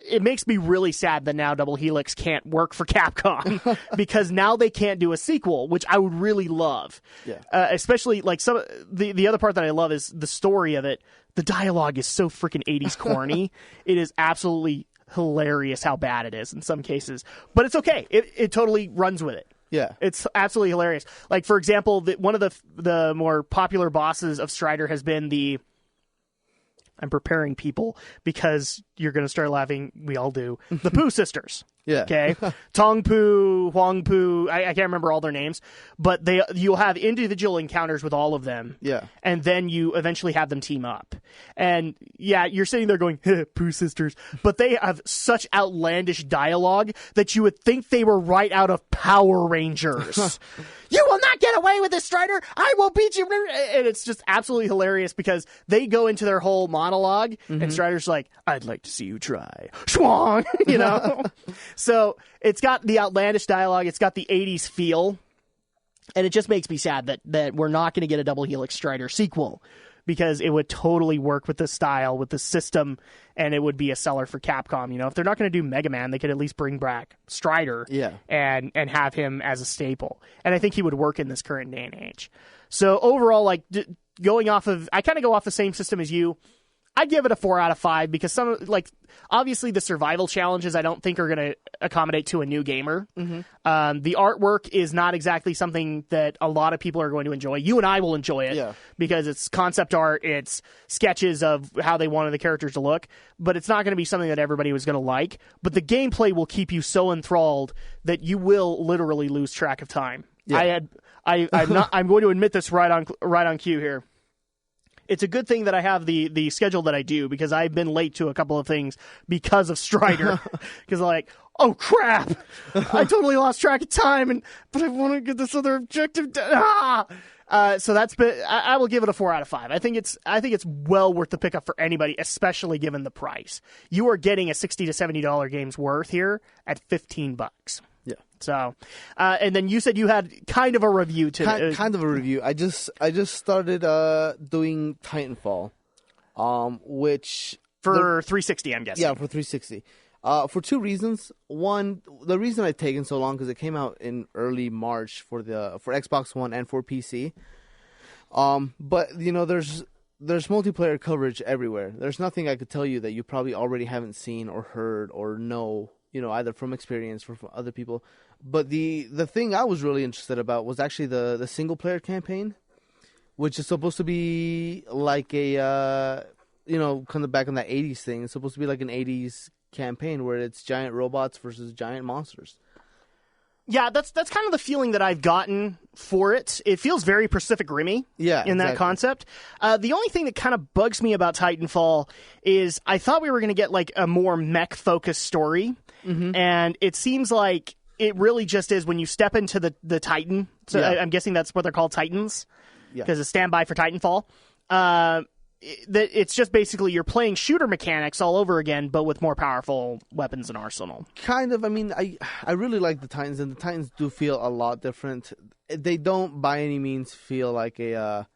it makes me really sad that now Double Helix can't work for Capcom because now they can't do a sequel, which I would really love. Yeah. Especially like the other part that I love is the story of it. The dialogue is so freaking 80s corny. It is absolutely hilarious how bad it is in some cases, but it's okay. It totally runs with it. Yeah. It's absolutely hilarious. Like, for example, one of the more popular bosses of Strider has been I'm preparing people because you're going to start laughing. We all do. The Pooh sisters. Yeah. Okay. Tong Pooh, Huang Pooh. I can't remember all their names, but you'll have individual encounters with all of them. Yeah. And then you eventually have them team up. And yeah, you're sitting there going, Pooh sisters, but they have such outlandish dialogue that you would think they were right out of Power Rangers. You will not get away with this, Strider. I will beat you. And it's just absolutely hilarious because they go into their whole monologue and Strider's like, I'd like to see you try. Schwang, you know? So it's got the outlandish dialogue. It's got the 80s feel. And it just makes me sad that we're not going to get a Double Helix Strider sequel because it would totally work with the style, with the system, and it would be a seller for Capcom. You know, if they're not going to do Mega Man, they could at least bring back Strider and have him as a staple. And I think he would work in this current day and age. So overall, like going off of, I kind of go off the same system as you. I'd give it a 4 out of 5 because obviously the survival challenges I don't think are going to accommodate to a new gamer. Mm-hmm. The artwork is not exactly something that a lot of people are going to enjoy. You and I will enjoy it because it's concept art, it's sketches of how they wanted the characters to look, but it's not going to be something that everybody was going to like. But the gameplay will keep you so enthralled that you will literally lose track of time. Yeah. I'm going to admit this right on cue here. It's a good thing that I have the schedule that I do because I've been late to a couple of things because of Strider. Because I'm like, oh crap, I totally lost track of time, but I want to get this other objective. So that's been. I will give it a 4 out of 5. I think it's well worth the pickup for anybody, especially given the price. You are getting a $60 to $70 game's worth here at $15. Yeah. So, and then you said you had kind of a review today. Kind of a review. I just started doing Titanfall, which for 360, I'm guessing. Yeah, for 360. For two reasons. One, the reason it's taken so long because it came out in early March for Xbox One and for PC. But you know, there's multiplayer coverage everywhere. There's nothing I could tell you that you probably already haven't seen or heard or know. You know, either from experience or from other people. But the thing I was really interested about was actually the single player campaign, which is supposed to be like a kind of back on that 80s thing. It's supposed to be like an 80s campaign where it's giant robots versus giant monsters. Yeah, that's kind of the feeling that I've gotten for it. It feels very Pacific Rim-y in that concept. The only thing that kind of bugs me about Titanfall is I thought we were going to get like a more mech-focused story, and it seems like it really just is when you step into the Titan. So I'm guessing that's what they're called, Titans, because it's standby for Titanfall. It's just basically you're playing shooter mechanics all over again, but with more powerful weapons and arsenal. Kind of. I mean, I really like the Titans, and the Titans do feel a lot different. They don't by any means feel like a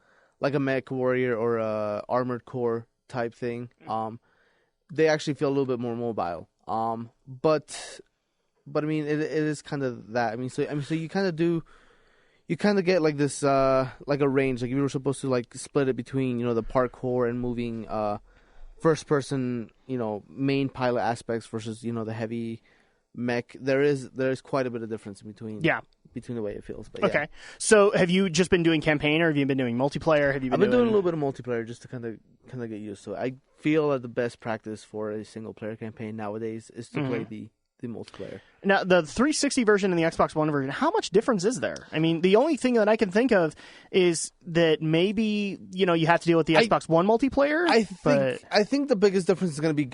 mech warrior or a armored core type thing. They actually feel a little bit more mobile. But I mean, it is kind of that. I mean, so you kind of do. You kind of get like this, like a range. Like you were supposed to like split it between, the parkour and moving, first person, main pilot aspects versus, the heavy mech. There is quite a bit of difference between the way it feels. But okay. So have you just been doing campaign, or have you been doing multiplayer? I've been doing a little bit of multiplayer just to kind of get used to it. I feel that the best practice for a single player campaign nowadays is to play multiplayer. Now, the 360 version and the Xbox One version, how much difference is there? I mean, the only thing that I can think of is that maybe, you have to deal with the Xbox One multiplayer. I think the biggest difference is going to be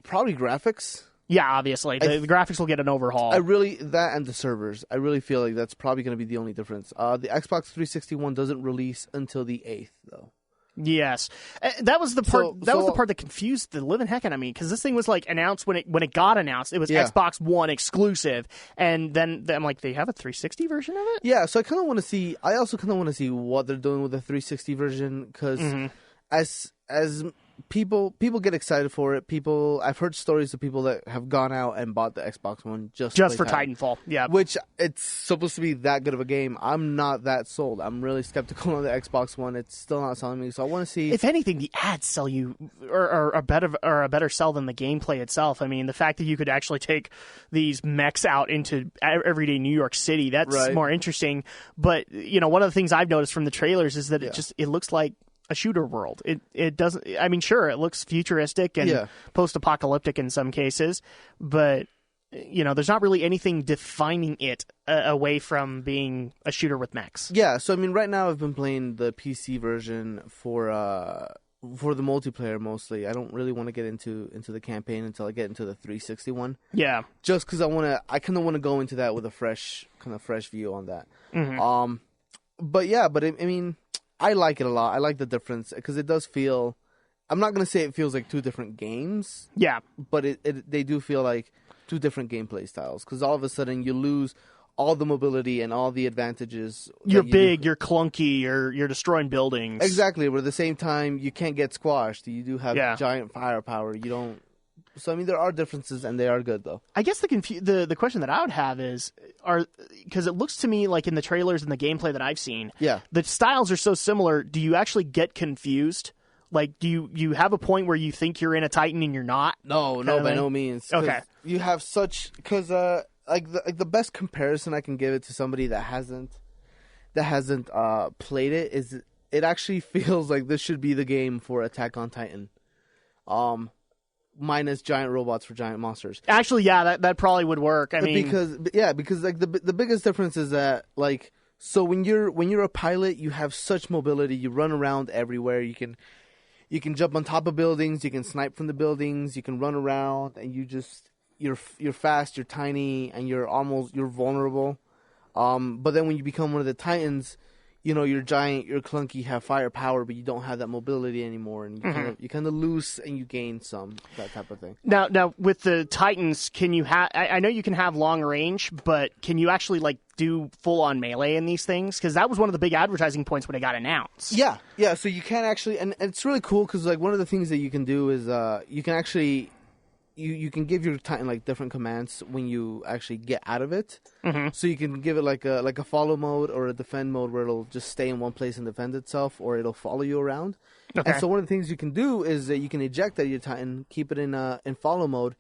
probably graphics. Yeah, obviously. The graphics will get an overhaul. That and the servers. I really feel like that's probably going to be the only difference. The Xbox 360 one doesn't release until the 8th, though. Yes, that was the part. Was the part that confused the living heck out of me, because this thing was like announced when it got announced. It was Xbox One exclusive, and then I'm like, they have a 360 version of it. Yeah, so I kind of want to see. I also kind of want to see what they're doing with the 360 version, because as people get excited for it. I've heard stories of people that have gone out and bought the Xbox One just for Titanfall. Yeah, which it's supposed to be that good of a game. I'm not that sold. I'm really skeptical on the Xbox One. It's still not selling me. So I want to see. If anything, the ads sell you or a better sell than the gameplay itself. I mean, the fact that you could actually take these mechs out into everyday New York City, that's more interesting. But one of the things I've noticed from the trailers is that it looks like a shooter world. It doesn't. I mean, sure, it looks futuristic and post-apocalyptic in some cases, but there's not really anything defining it away from being a shooter with mechs. Yeah. So I mean, right now I've been playing the PC version for the multiplayer mostly. I don't really want to get into the campaign until I get into the 360 one. Yeah. Just because I kind of want to go into that with a fresh view on that. Mm-hmm. But I mean, I like it a lot. I like the difference because it does feel. I'm not gonna say it feels like two different games. Yeah, but they do feel like two different gameplay styles, because all of a sudden you lose all the mobility and all the advantages. You're big, you're clunky, you're destroying buildings. Exactly, but at the same time you can't get squashed. You do have giant firepower. You don't. So I mean, there are differences, and they are good though. I guess the question that I would have is, because it looks to me like in the trailers and the gameplay that I've seen, the styles are so similar. Do you actually get confused? Like, do you have a point where you think you're in a Titan and you're not? No, by no means. Okay, you have because the best comparison I can give it to somebody that hasn't played it is it actually feels like this should be the game for Attack on Titan. Minus giant robots for giant monsters. Actually, yeah, that probably would work. I mean, because like the biggest difference is that so when you're a pilot, you have such mobility. You run around everywhere. You can jump on top of buildings. You can snipe from the buildings. You can run around, and you're fast. You're tiny, and you're vulnerable. But then when you become one of the Titans, you're giant, you're clunky, have firepower, but you don't have that mobility anymore, and you kind of lose and you gain some, that type of thing. Now with the Titans, can you have? I know you can have long range, but can you actually do full on melee in these things? Because that was one of the big advertising points when it got announced. Yeah. So you can actually, and it's really cool because one of the things that you can do is you can actually. You can give your Titan different commands when you actually get out of it. Mm-hmm. So you can give it like a follow mode or a defend mode where it'll just stay in one place and defend itself, or it'll follow you around. Okay. And so one of the things you can do is that you can eject out of your Titan, keep it in follow mode,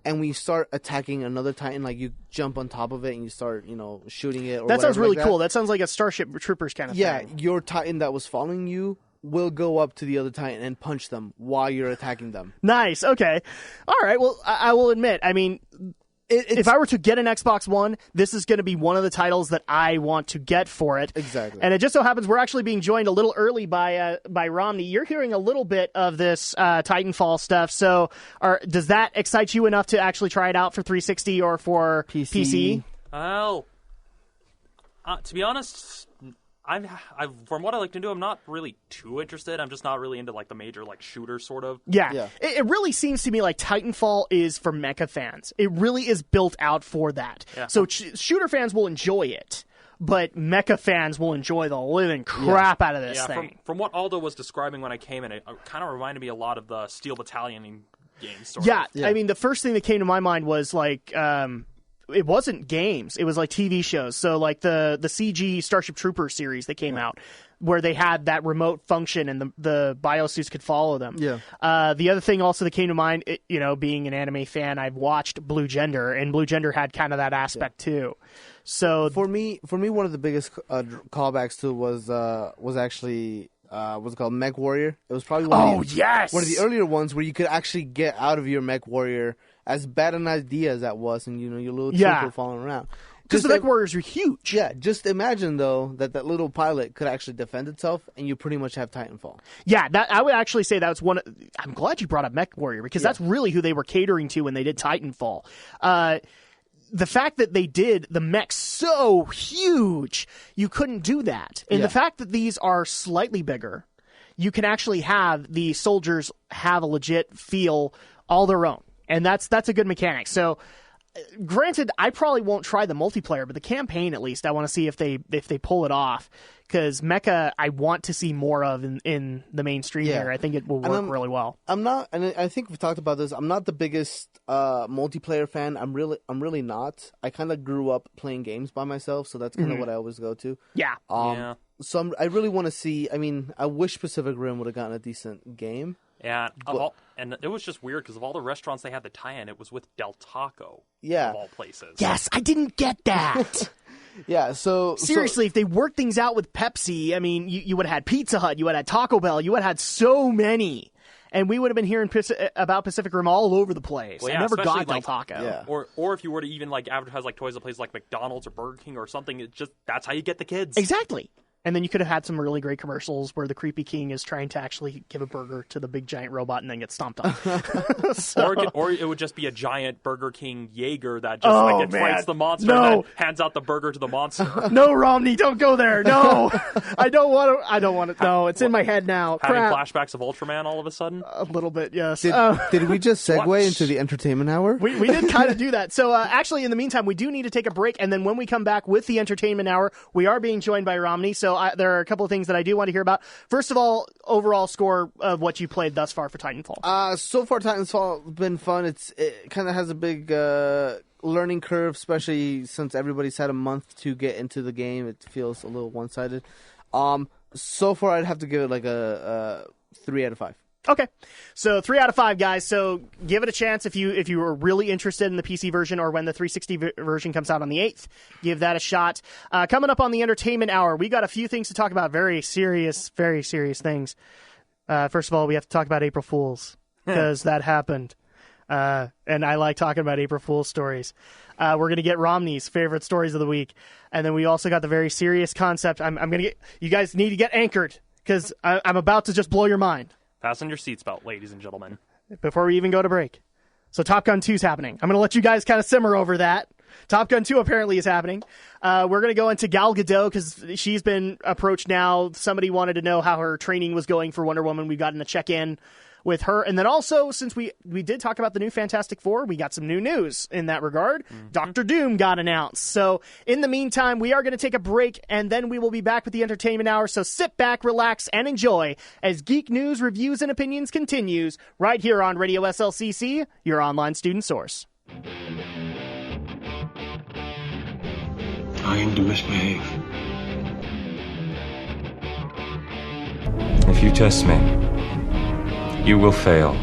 and when you start attacking another Titan, you jump on top of it and you start shooting it. That sounds really cool. That sounds like a Starship Troopers kind of thing. Yeah, your Titan that was following you will go up to the other Titan and punch them while you're attacking them. Nice. Okay. All right. Well, I will admit, I mean, if I were to get an Xbox One, this is going to be one of the titles that I want to get for it. Exactly. And it just so happens we're actually being joined a little early by Romney. You're hearing a little bit of this Titanfall stuff. So does that excite you enough to actually try it out for 360 or for PC? Well, to be honest, from what I like to do, I'm not really too interested. I'm just not really into the major shooter sort of. Yeah. It really seems to me like Titanfall is for mecha fans. It really is built out for that. Yeah. So shooter fans will enjoy it, but mecha fans will enjoy the living crap out of this thing. From what Aldo was describing when I came in, it kind of reminded me a lot of the Steel Battalion games. Yeah. I mean, the first thing that came to my mind was it wasn't games. It was TV shows. So the CG Starship Troopers series that came out where they had that remote function and the biosuits could follow them. Yeah. The other thing also that came to mind, being an anime fan, I've watched Blue Gender, and Blue Gender had kind of that aspect too. So for me, one of the biggest callbacks to was actually what's it called, Mech Warrior. It was probably one of the earlier ones where you could actually get out of your Mech Warrior as bad an idea as that was, and your little Yeah. trooper falling around. Because the mech warriors are huge. Yeah, just imagine though that little pilot could actually defend itself, and you pretty much have Titanfall. Yeah, that I would actually say that's one. I'm glad you brought up Mech Warrior because that's really who they were catering to when they did Titanfall. The fact that they did the mech so huge, you couldn't do that. And the fact that these are slightly bigger, you can actually have the soldiers have a legit feel all their own, and that's a good mechanic. So. Granted, I probably won't try the multiplayer, but the campaign at least I want to see if they pull it off. Because Mecha, I want to see more of in the mainstream here. I think it will work really well. I'm not, and I think we've talked about this. I'm not the biggest multiplayer fan. I'm really not. I kind of grew up playing games by myself, so that's kind of what I always go to. Yeah. So I really want to see. I mean, I wish Pacific Rim would have gotten a decent game. Yeah, and it was just weird because of all the restaurants they had to tie in, it was with Del Taco. Yeah. Of all places. Yes, I didn't get that. Yeah, so... Seriously, if they worked things out with Pepsi, I mean, you would have had Pizza Hut, you would have had Taco Bell, you would have had so many. And we would have been hearing about Pacific Rim all over the place. Well, yeah, I never got Del like, Taco. Yeah. Or if you were to even like advertise like toys at places like McDonald's or Burger King or something, it's just that's how you get the kids. Exactly. And then you could have had some really great commercials where the creepy king is trying to actually give a burger to the big giant robot and then get stomped on. Or it would just be a giant Burger King Jaeger that just fights the monster and then hands out the burger to the monster. No, Romney, don't go there. No, I don't want to. No, it's in my head now. Having Crap. flashbacks of Ultraman all of a sudden? A little bit, yes. Did we just segue into the entertainment hour? We did kind of do that. So actually, in the meantime, we do need to take a break. And then when we come back with the entertainment hour, we are being joined by Romney. So there are a couple of things that I do want to hear about. First of all, overall score of what you played thus far for Titanfall. So far, Titanfall has been fun. It kind of has a big learning curve, especially since everybody's had a month to get into the game. It feels a little one-sided. So far, I'd have to give it like a 3 out of 5. Okay, so 3 out of 5, guys. So give it a chance if you are really interested in the PC version or when the 360 version comes out on the 8th. Give that a shot. Coming up on the entertainment hour, we got a few things to talk about. Very serious things. First of all, we have to talk about April Fools because that happened. And I like talking about April Fool's stories. We're going to get Romney's favorite stories of the week. And then we also got the very serious concept. I'm going to get, you guys need to get anchored because I'm about to just blow your mind. Fasten your seatbelt, ladies and gentlemen. Before we even go to break. So Top Gun 2 is happening. I'm going to let you guys kind of simmer over that. Top Gun 2 apparently is happening. We're going to go into Gal Gadot because she's been approached now. Somebody wanted to know how her training was going for Wonder Woman. We've gotten a check-in with her. And then also, since we did talk about the new Fantastic Four, we got some new news in that regard. Dr. Doom got announced. So in the meantime, we are going to take a break, and then we will be back with the entertainment hour. So sit back, relax, and enjoy as Geek News, Reviews, and Opinions continues right here on Radio SLCC, your online student source. I aim to misbehave. If you test me, you will fail.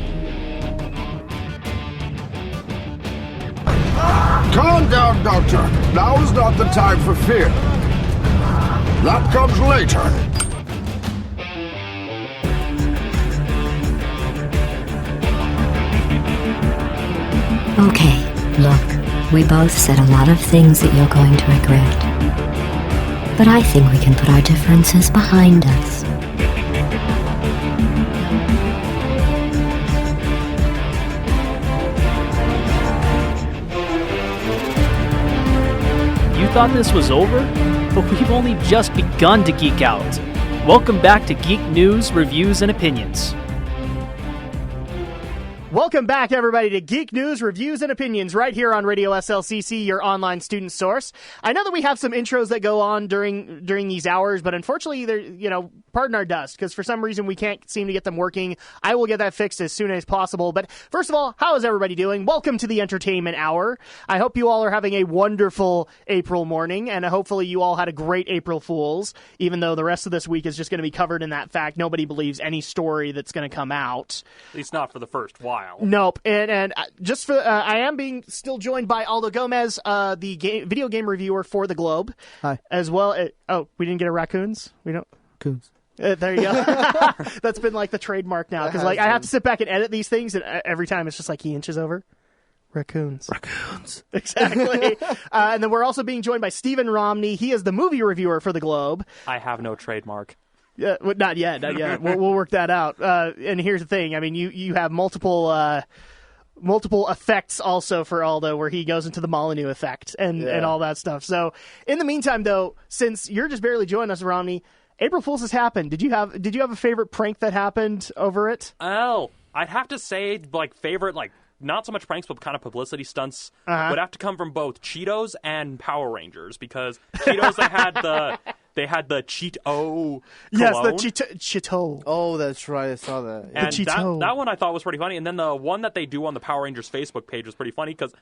Calm down, Doctor. Now is not the time for fear. That comes later. Okay, look, we both said a lot of things that you're going to regret. But I think we can put our differences behind us. You thought this was over? But we've only just begun to geek out. Welcome back to Geek News, Reviews, and Opinions. Welcome back, everybody, to Geek News, Reviews, and Opinions right here on Radio SLCC, your online student source. I know that we have some intros that go on during these hours, but unfortunately, they're, pardon our dust, because for some reason we can't seem to get them working. I will get that fixed as soon as possible. But first of all, how is everybody doing? Welcome to the entertainment hour. I hope you all are having a wonderful April morning, and hopefully you all had a great April Fool's, even though the rest of this week is just going to be covered in that fact. Nobody believes any story that's going to come out. At least not for the first while. Nope. And just for, I am being still joined by Aldo Gomez, the video game reviewer for The Globe. Hi. As well. We didn't get a raccoons? We don't. Coons. There you go. That's been like the trademark now. Because I have to sit back and edit these things, and every time it's just like he inches over. Raccoons. Raccoons. Exactly. And then we're also being joined by Stephen Romney. He is the movie reviewer for the Globe. I have no trademark. Yeah, well, not yet. We'll work that out. And here's the thing. I mean, you have multiple effects also for Aldo, where he goes into the Molyneux effect and all that stuff. So in the meantime, though, since you're just barely joining us, Romney, April Fool's has happened. Did you have a favorite prank that happened over it? Oh, I'd have to say favorite not so much pranks, but kind of publicity stunts would have to come from both Cheetos and Power Rangers, because Cheetos they had the Cheeto cologne. Yes, the Cheeto. Oh, that's right. I saw that. And the Cheeto. that one I thought was pretty funny. And then the one that they do on the Power Rangers Facebook page was pretty funny, because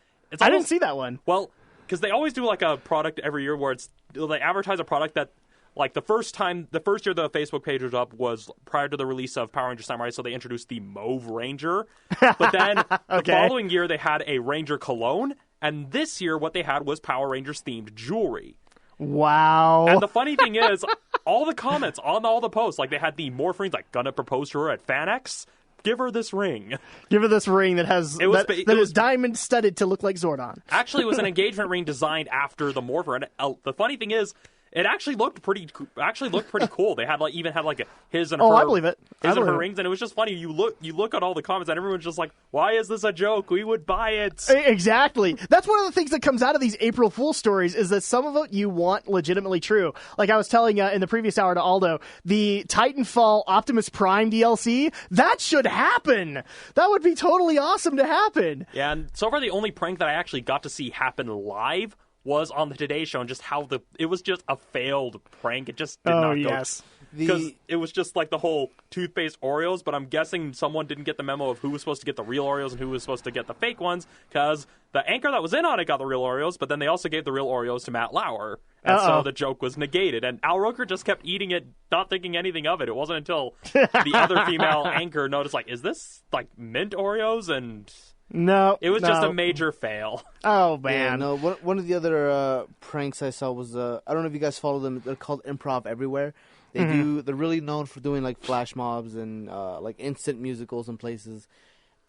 I didn't see that one. Well, because they always do a product every year where they advertise a product that. The first year the Facebook page was up was prior to the release of Power Ranger Samurai, so they introduced the Mauve Ranger. But then the following year they had a Ranger cologne, and this year what they had was Power Rangers themed jewelry. Wow. And the funny thing is, all the comments on all the posts, they had the Morphrines, gonna propose to her at FanX. Give her this ring. Give her this ring that has that is diamond studded to look like Zordon. Actually, it was an engagement ring designed after the Morpher. And the funny thing is, it actually looked pretty cool. They had his and her. Oh, I believe it. His and her rings, and it was just funny. You look at all the comments, and everyone's just like, "Why is this a joke? We would buy it." Exactly. That's one of the things that comes out of these April Fool stories is that some of it you want legitimately true. Like I was telling in the previous hour to Aldo, the Titanfall Optimus Prime DLC, that should happen. That would be totally awesome to happen. Yeah, and so far the only prank that I actually got to see happen live was on the Today Show, and just how it was just a failed prank. It just did not go. Yes. Because it was just the whole toothpaste Oreos, but I'm guessing someone didn't get the memo of who was supposed to get the real Oreos and who was supposed to get the fake ones, because the anchor that was in on it got the real Oreos, but then they also gave the real Oreos to Matt Lauer, and so the joke was negated, and Al Roker just kept eating it, not thinking anything of it. It wasn't until the other female anchor noticed, is this, mint Oreos? And... No, it was just a major fail. Oh man! Yeah, no, one of the other pranks I saw was I don't know if you guys follow them. They're called Improv Everywhere. They're really known for doing flash mobs and instant musicals in places.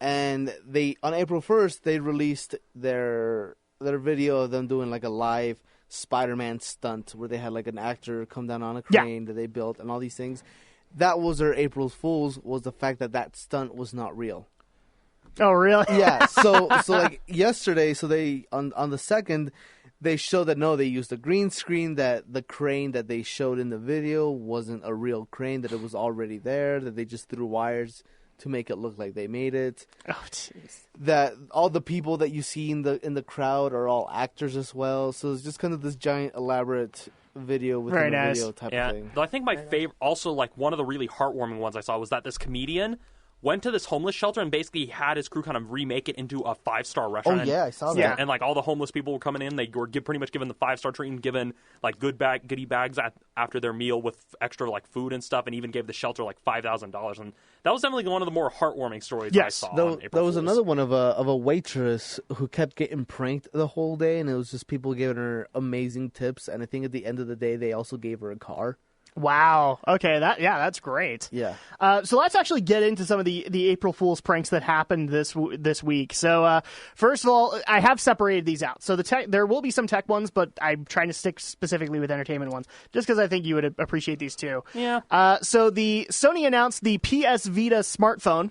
And they on April 1st they released their video of them doing a live Spider-Man stunt where they had an actor come down on a crane that they built and all these things. That was their April Fool's, was the fact that stunt was not real. Oh, really? Yeah. So yesterday, they on the 2nd, they showed that they used a green screen, that the crane that they showed in the video wasn't a real crane, that it was already there, that they just threw wires to make it look like they made it. Oh, jeez. That all the people that you see in the crowd are all actors as well. So it's just kind of this giant elaborate video within a video type of thing. I think my favorite, also one of the really heartwarming ones I saw was that this comedian went to this homeless shelter and basically had his crew kind of remake it into a 5-star restaurant. Oh, yeah, I saw that. Yeah. And all the homeless people were coming in. They were pretty much given the 5-star treatment, given goodie bags after their meal with extra food and stuff, and even gave the shelter $5,000. And that was definitely one of the more heartwarming stories I saw. There was another one of a waitress who kept getting pranked the whole day, and it was just people giving her amazing tips. And I think at the end of the day, they also gave her a car. Wow. Okay. That's great. Yeah. So let's actually get into some of the April Fool's pranks that happened this week. So first of all, I have separated these out. So there will be some tech ones, but I'm trying to stick specifically with entertainment ones, just because I think you would appreciate these too. Yeah. So the Sony announced the PS Vita smartphone.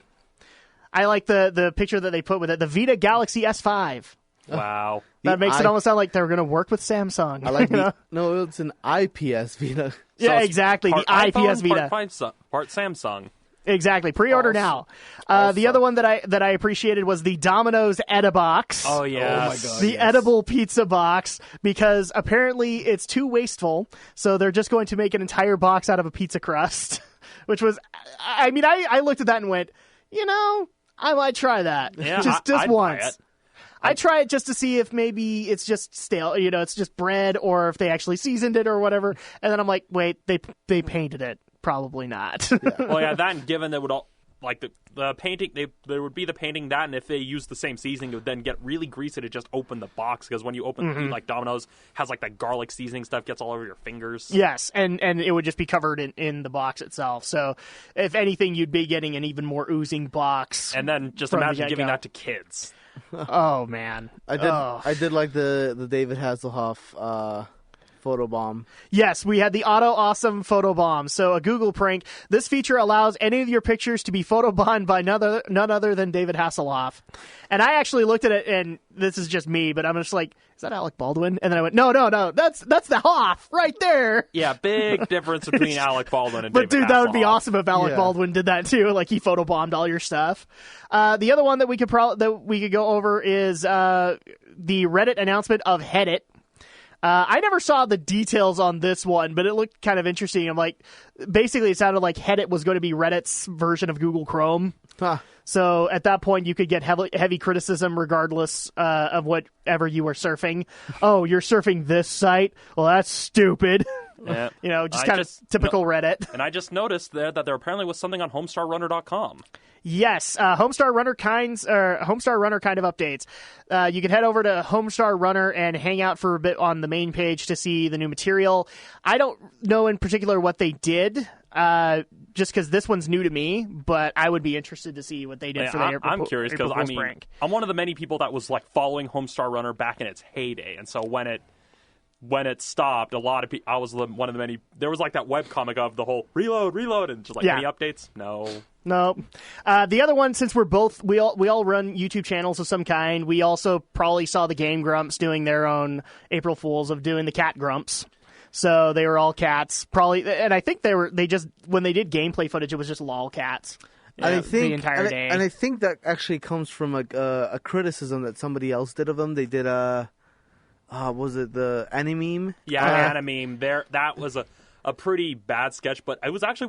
I like the picture that they put with it, the Vita Galaxy S5. Wow. That makes it almost sound like they're going to work with Samsung. I like no, it's an IPS Vita. Yeah, exactly. The IPS Vita. Part Samsung. Exactly. Pre-order now. The other one that I appreciated was the Domino's Edibox. Oh, yeah. Oh, my God. The edible pizza box, because apparently it's too wasteful, so they're just going to make an entire box out of a pizza crust, which was, I looked at that and went, I might try that. Yeah, just I'd once. buy it. I try it just to see if maybe it's just stale, it's just bread, or if they actually seasoned it or whatever. And then I'm like, wait, they painted it. Probably not. Yeah. Well, yeah, that, and given they would all, the painting, there would be the painting that, and if they used the same seasoning, it would then get really greasy to just open the box, because when you open, Domino's has that garlic seasoning stuff gets all over your fingers. Yes, and it would just be covered in the box itself. So if anything, you'd be getting an even more oozing box. And then just imagine giving that to kids. Oh man, I did like the David Hasselhoff photobomb. Yes, we had the Auto Awesome photobomb. So a Google prank. This feature allows any of your pictures to be photobombed by none other than David Hasselhoff. And I actually looked at it, and this is just me, but I'm just like, is that Alec Baldwin? And then I went, no, that's the Hoff right there. Yeah, big difference between Alec Baldwin and But David dude, that would be Hasselhoff. awesome if Alec Baldwin did that too. Like he photobombed all your stuff. The other one that we could go over is the Reddit announcement of Headit. I never saw the details on this one, but it looked kind of interesting. I'm like, basically, it sounded like Headit was going to be Reddit's version of Google Chrome. Huh. So at that point, you could get heavy criticism regardless of whatever you were surfing. Oh, you're surfing this site? Well, that's stupid. Yeah. Just kind of typical Reddit. And I just noticed that there apparently was something on HomestarRunner.com. Yes, Homestar Runner kind of updates. You can head over to Homestar Runner and hang out for a bit on the main page to see the new material. I don't know in particular what they did, just because this one's new to me, but I would be interested to see what they did for the I'm curious because I'm one of the many people that was like following Homestar Runner back in its heyday, and so when it stopped, a lot of people. I was one of the many. There was like that webcomic of the whole reload, and just like any updates. No. The other one, since we all run YouTube channels of some kind, we also probably saw the Game Grumps doing their own April Fools of doing the Cat Grumps. So they were all cats, probably, and I think they just when they did gameplay footage, it was just lol cats. I think the entire day, and I think that actually comes from a criticism that somebody else did of them. They did was it the Animeme? Yeah, Animeme. That was a pretty bad sketch, but it was actually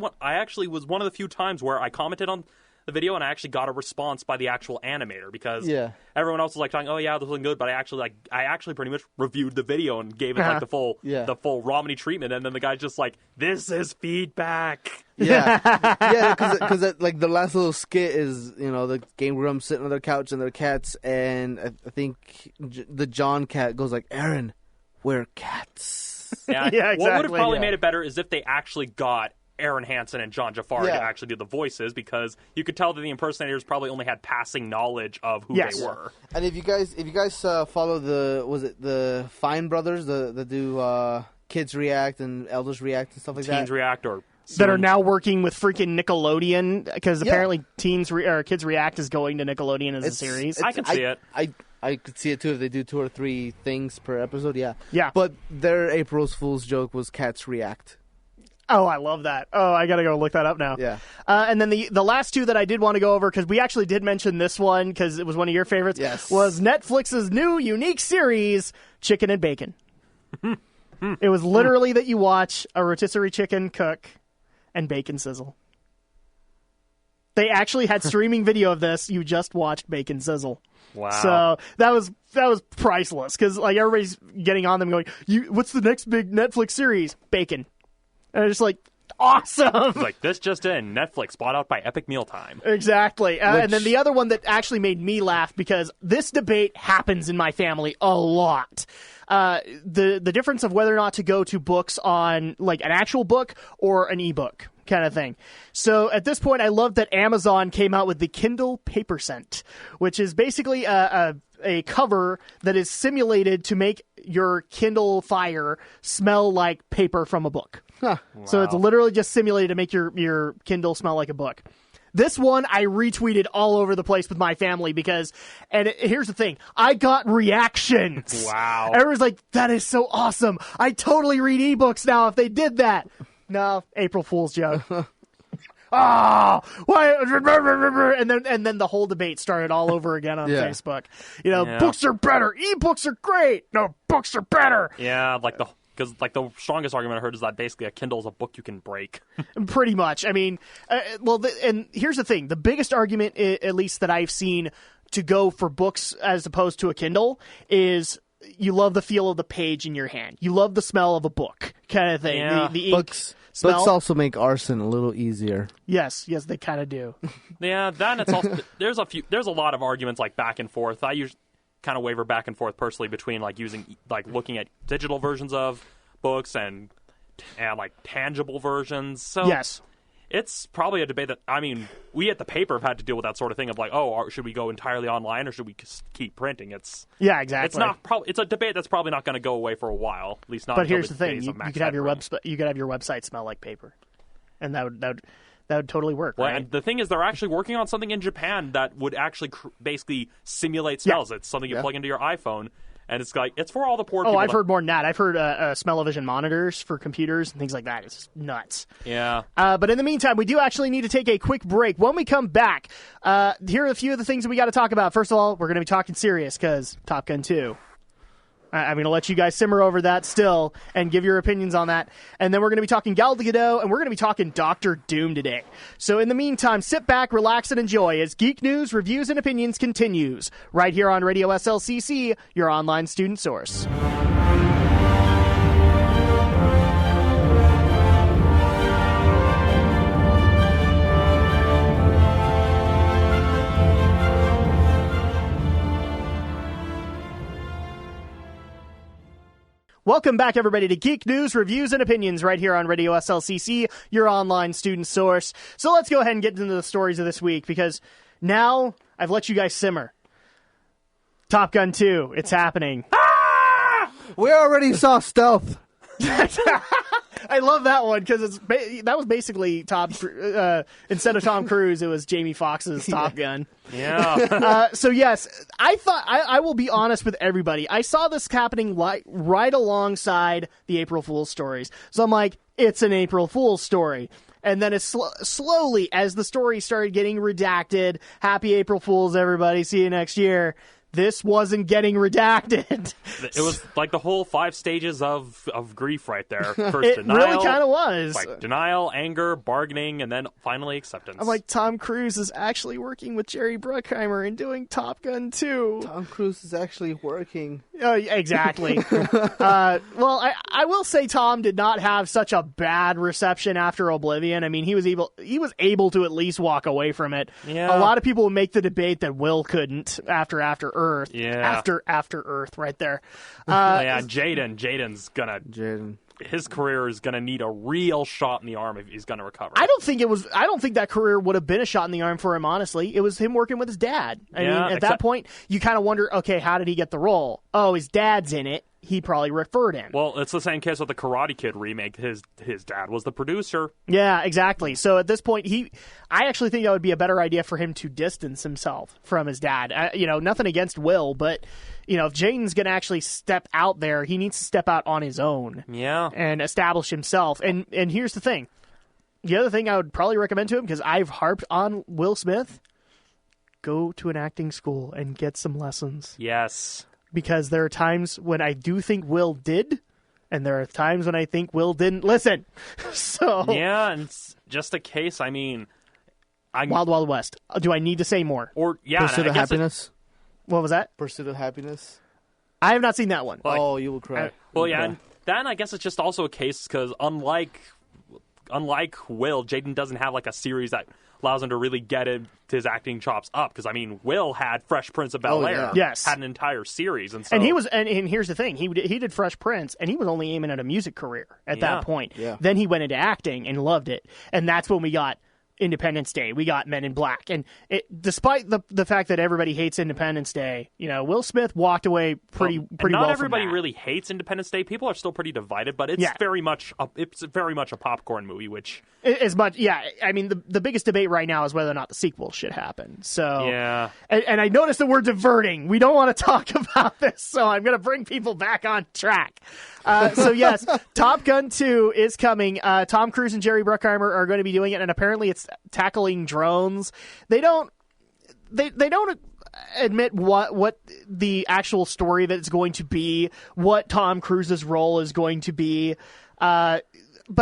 was one of the few times where I commented on the video and I actually got a response by the actual animator because everyone else was like talking, oh yeah, this was good, but I actually pretty much reviewed the video and gave it like the full Romney treatment, and then the guy's just like, this is feedback. Because like the last little skit is the Game Grumps sitting on their couch and their cats, and I think the John cat goes like, Aaron, we're cats. Yeah, exactly. What would have probably made it better is if they actually got Aaron Hansen and John Jafar to actually do the voices, because you could tell that the impersonators probably only had passing knowledge of who they were. And if you guys follow the Fine Brothers, that do Kids React and Elders React and stuff like that. Teens React that are now working with freaking Nickelodeon, because apparently Kids React is going to Nickelodeon as a series. I can see it. I could see it too if they do 2 or 3 things per episode. Yeah. But their April's Fool's joke was Cats React. Oh, I love that. Oh, I gotta go look that up now. Yeah. And then the last two that I did want to go over, because we actually did mention this one because it was one of your favorites, was Netflix's new unique series, Chicken and Bacon. It was literally that you watch a rotisserie chicken cook and bacon sizzle. They actually had streaming video of this. You just watched bacon sizzle. Wow. So that was priceless, because like everybody's getting on them going, what's the next big Netflix series? Bacon. And it's just like, awesome. It's like, this just in, Netflix bought out by Epic Mealtime. Exactly. And then the other one that actually made me laugh, because this debate happens in my family a lot. The difference of whether or not to go to books on like an actual book or an ebook kind of thing. So at this point, I love that Amazon came out with the Kindle Paper Scent, which is basically a cover that is simulated to make your Kindle Fire smell like paper from a book. Huh. Wow. So it's literally just simulated to make your Kindle smell like a book. This one I retweeted all over the place with my family because, here's the thing, I got reactions. Wow. Everyone's like, that is so awesome. I totally read ebooks now if they did that. No, April Fool's joke. Why? And then the whole debate started all over again on Facebook. Books are better. Ebooks are great. No, books are better. Yeah, because the strongest argument I heard is that basically a Kindle is a book you can break. Pretty much. I mean, and here's the thing. The biggest argument, at least that I've seen, to go for books as opposed to a Kindle is you love the feel of the page in your hand. You love the smell of a book kind of thing. Yeah. The ink smell. Books also make arson a little easier. Yes, they kind of do. Yeah, that and it's also there's a lot of arguments like back and forth. I usually kind of waver back and forth personally between like looking at digital versions of books and like tangible versions. So yes. it's probably a debate that, I mean, we at the paper have had to deal with that sort of thing of like, should we go entirely online or should we keep printing? Yeah, exactly. It's a debate that's probably not going to go away for a while, at least not. But here's the thing: you could have your website smell like paper, and that would totally work. Well, right? and the thing is, they're actually working on something in Japan that would actually basically simulate smells. It's something you plug into your iPhone. And it's for all the poor people. Oh, I've heard more than that. I've heard smell-o-vision monitors for computers and things like that. It's nuts. Yeah. But in the meantime, we do actually need to take a quick break. When we come back, here are a few of the things that we got to talk about. First of all, we're going to be talking serious because Top Gun 2. I'm going to let you guys simmer over that still and give your opinions on that. And then we're going to be talking Gal Gadot, and we're going to be talking Doctor Doom today. So in the meantime, sit back, relax, and enjoy as Geek News, Reviews, and Opinions continues right here on Radio SLCC, your online student source. Welcome back, everybody, to Geek News, Reviews, and Opinions right here on Radio SLCC, your online student source. So let's go ahead and get into the stories of this week, because now I've let you guys simmer. Top Gun 2, it's happening. We already saw Stealth. I love that one, because that was basically instead of Tom Cruise, it was Jamie Foxx's Top Gun. Yeah. So yes, I will be honest with everybody. I saw this happening right alongside the April Fool's stories. So I'm like, it's an April Fool's story. And then it's slowly, as the story started getting redacted, happy April Fools, everybody, see you next year. This wasn't getting redacted. It was like the whole 5 stages of grief right there. First it denial. Really kind of was. Like denial, anger, bargaining, and then finally acceptance. I'm like, Tom Cruise is actually working with Jerry Bruckheimer and doing Top Gun 2. Tom Cruise is actually working. Exactly. Well, I will say Tom did not have such a bad reception after Oblivion. I mean, he was able to at least walk away from it. Yeah. A lot of people would make the debate that Will couldn't after Earth. Yeah. After Earth, right there. Yeah, Jaden's gonna. His career is gonna need a real shot in the arm if he's gonna recover. I don't think that career would have been a shot in the arm for him. Honestly, it was him working with his dad. I mean, at that point, you kind of wonder, okay, how did he get the role? Oh, his dad's in it. He probably referred him. Well, it's the same case with the Karate Kid remake. His dad was the producer. Yeah, exactly. So at this point, I actually think that would be a better idea for him to distance himself from his dad. Nothing against Will, but if Jaden's going to actually step out there, he needs to step out on his own. Yeah. And establish himself. And here's the thing. The other thing I would probably recommend to him, because I've harped on Will Smith, go to an acting school and get some lessons. Yes. Because there are times when I do think Will did, and there are times when I think Will didn't listen. So yeah, and it's just a case. I mean, Wild Wild West. Do I need to say more? Or Pursuit of Happiness. What was that? Pursuit of Happiness. I have not seen that one. Oh, you will cry. And then I guess it's just also a case because unlike Will, Jaden doesn't have like a series that allows him to really get his acting chops up. Because I mean, Will had Fresh Prince of Bel-Air, yes, had an entire series, and he was. And here's the thing: he did Fresh Prince, and he was only aiming at a music career at that point. Yeah. Then he went into acting and loved it, and that's when we got Independence Day. We got Men in Black, and despite the fact that everybody hates Independence Day, Will Smith walked away pretty well. Not everybody really hates Independence Day. People are still pretty divided, but it's very much a popcorn movie. Which as much, I mean, the biggest debate right now is whether or not the sequel should happen. So yeah, and I noticed that we're diverting. We don't want to talk about this, so I'm going to bring people back on track. So yes, Top Gun 2 is coming. Tom Cruise and Jerry Bruckheimer are going to be doing it, and apparently it's tackling drones. They don't admit what the actual story that it's going to be, what Tom Cruise's role is going to be. But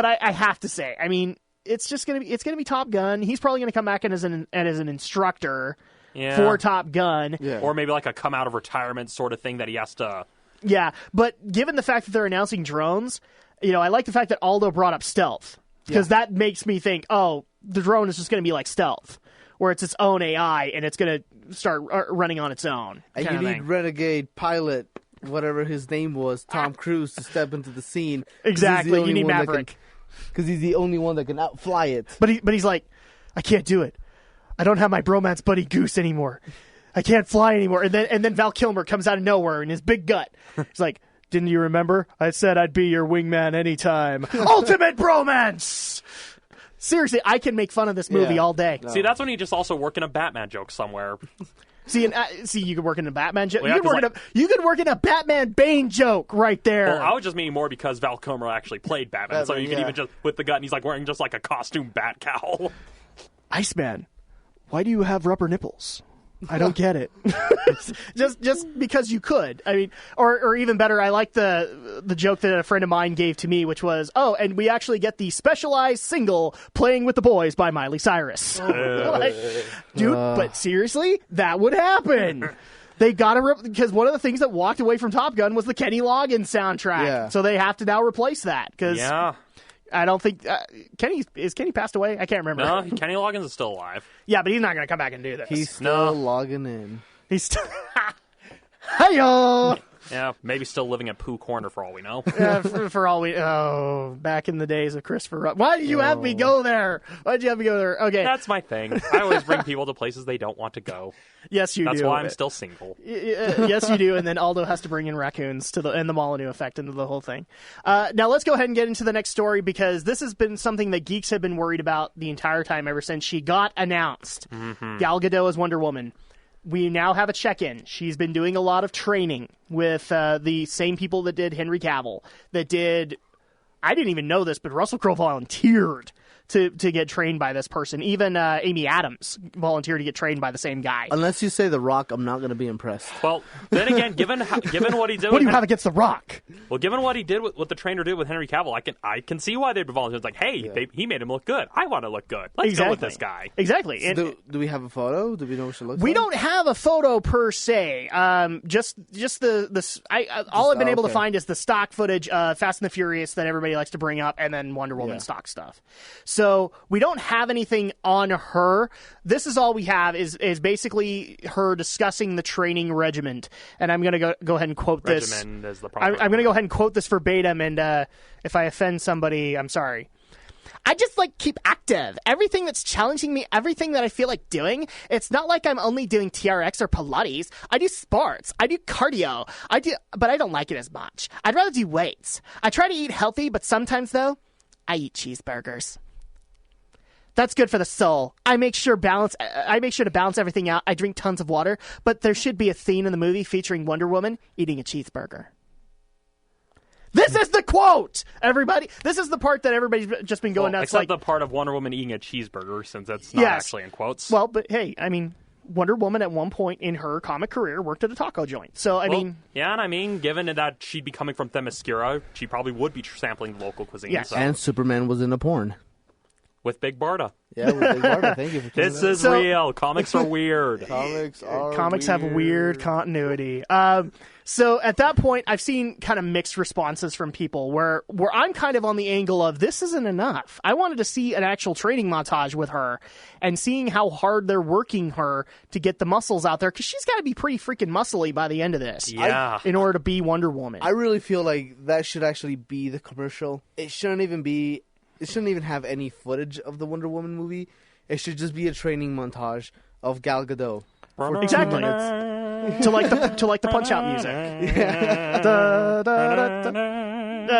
I have to say, I mean, it's going to be Top Gun. He's probably going to come back in as an instructor for Top Gun, or maybe like a come out of retirement sort of thing that he has to. Yeah, but given the fact that they're announcing drones, I like the fact that Aldo brought up stealth, because that makes me think, oh, the drone is just going to be like stealth, where it's its own AI and it's going to start running on its own. And you need renegade pilot, whatever his name was, Tom Cruise, to step into the scene. Exactly, you need Maverick. because he's the only one that can outfly it. But he's like, I can't do it. I don't have my bromance buddy Goose anymore. I can't fly anymore. And then Val Kilmer comes out of nowhere in his big gut. He's like, didn't you remember? I said I'd be your wingman anytime. Ultimate bromance! Seriously, I can make fun of this movie all day. No. See, that's when you just also work in a Batman joke somewhere. See, you could work in a Batman joke. You could work in a Batman Bane joke right there. Well, I was just meaning more because Val Kilmer actually played Batman, so you can even just with the gut, and he's like wearing just like a costume bat cowl. Iceman, why do you have rubber nipples? I don't get it. just because you could. I mean, or even better, I like the joke that a friend of mine gave to me, which was, oh, and we actually get the specialized single "Playing with the Boys" by Miley Cyrus. Like, dude, but seriously, that would happen. They got to because one of the things that walked away from Top Gun was the Kenny Loggins soundtrack. Yeah. So they have to now replace that because I don't think Kenny passed away? I can't remember. No, Kenny Loggins is still alive. Yeah, but he's not going to come back and do this. He's still logging in. He's still... Hi-yo! Yeah, maybe still living at Pooh Corner for all we know. Yeah, for all we... Oh, back in the days of Christopher... Why did you have me go there? Why did you have me go there? Okay. That's my thing. I always bring people to places they don't want to go. Yes, you do. That's why I'm still single. Yes, you do. And then Aldo has to bring in raccoons and the Molyneux effect into the whole thing. Now, let's go ahead and get into the next story because this has been something that geeks have been worried about the entire time ever since she got announced. Mm-hmm. Gal Gadot as Wonder Woman. We now have a check-in. She's been doing a lot of training with the same people that did Henry Cavill, that did... I didn't even know this, but Russell Crowe volunteered to get trained by this person. Even Amy Adams volunteered to get trained by the same guy. Unless you say The Rock, I'm not going to be impressed. Well, then again, given what he did, what do you have against The Rock? Well, given what he did what the trainer did with Henry Cavill, I can see why they'd be volunteering. It's like, hey, he made him look good. I want to look good. Let's go with this guy. Exactly. So do we have a photo? Do we know what she looks like? We don't have a photo per se. Just all I've been able to find is the stock footage of Fast and the Furious that everybody likes to bring up, and then Wonder Woman stock stuff. So we don't have anything on her. This is all we have is basically her discussing the training regiment. And I'm going to go ahead and quote this. Regimen is the proper I'm going to go ahead and quote this verbatim, and if I offend somebody, I'm sorry. I just keep active. Everything that's challenging me, everything that I feel like doing, it's not like I'm only doing TRX or Pilates. I do sports. I do cardio. But I don't like it as much. I'd rather do weights. I try to eat healthy, but sometimes, though, I eat cheeseburgers. That's good for the soul. I make sure to balance everything out. I drink tons of water, but there should be a scene in the movie featuring Wonder Woman eating a cheeseburger. This is the quote, everybody. This is the part that everybody's just been going nuts. Except the part of Wonder Woman eating a cheeseburger, since that's not actually in quotes. Well, but hey, I mean, Wonder Woman at one point in her comic career worked at a taco joint. So, I mean... Yeah, and I mean, given that she'd be coming from Themyscira, she probably would be sampling the local cuisine. Yes. So. And Superman was in a porn. With Big Barda. Yeah, with Big Barda. Thank you for This is real. Comics are weird. Comics have weird continuity. So at that point, I've seen kind of mixed responses from people where I'm kind of on the angle of this isn't enough. I wanted to see an actual training montage with her and seeing how hard they're working her to get the muscles out there, because she's got to be pretty freaking muscly by the end of this. Yeah. In order to be Wonder Woman. I really feel like that should actually be the commercial. It shouldn't even have any footage of the Wonder Woman movie. It should just be a training montage of Gal Gadot. Exactly. to like the Punch Out music. Yeah.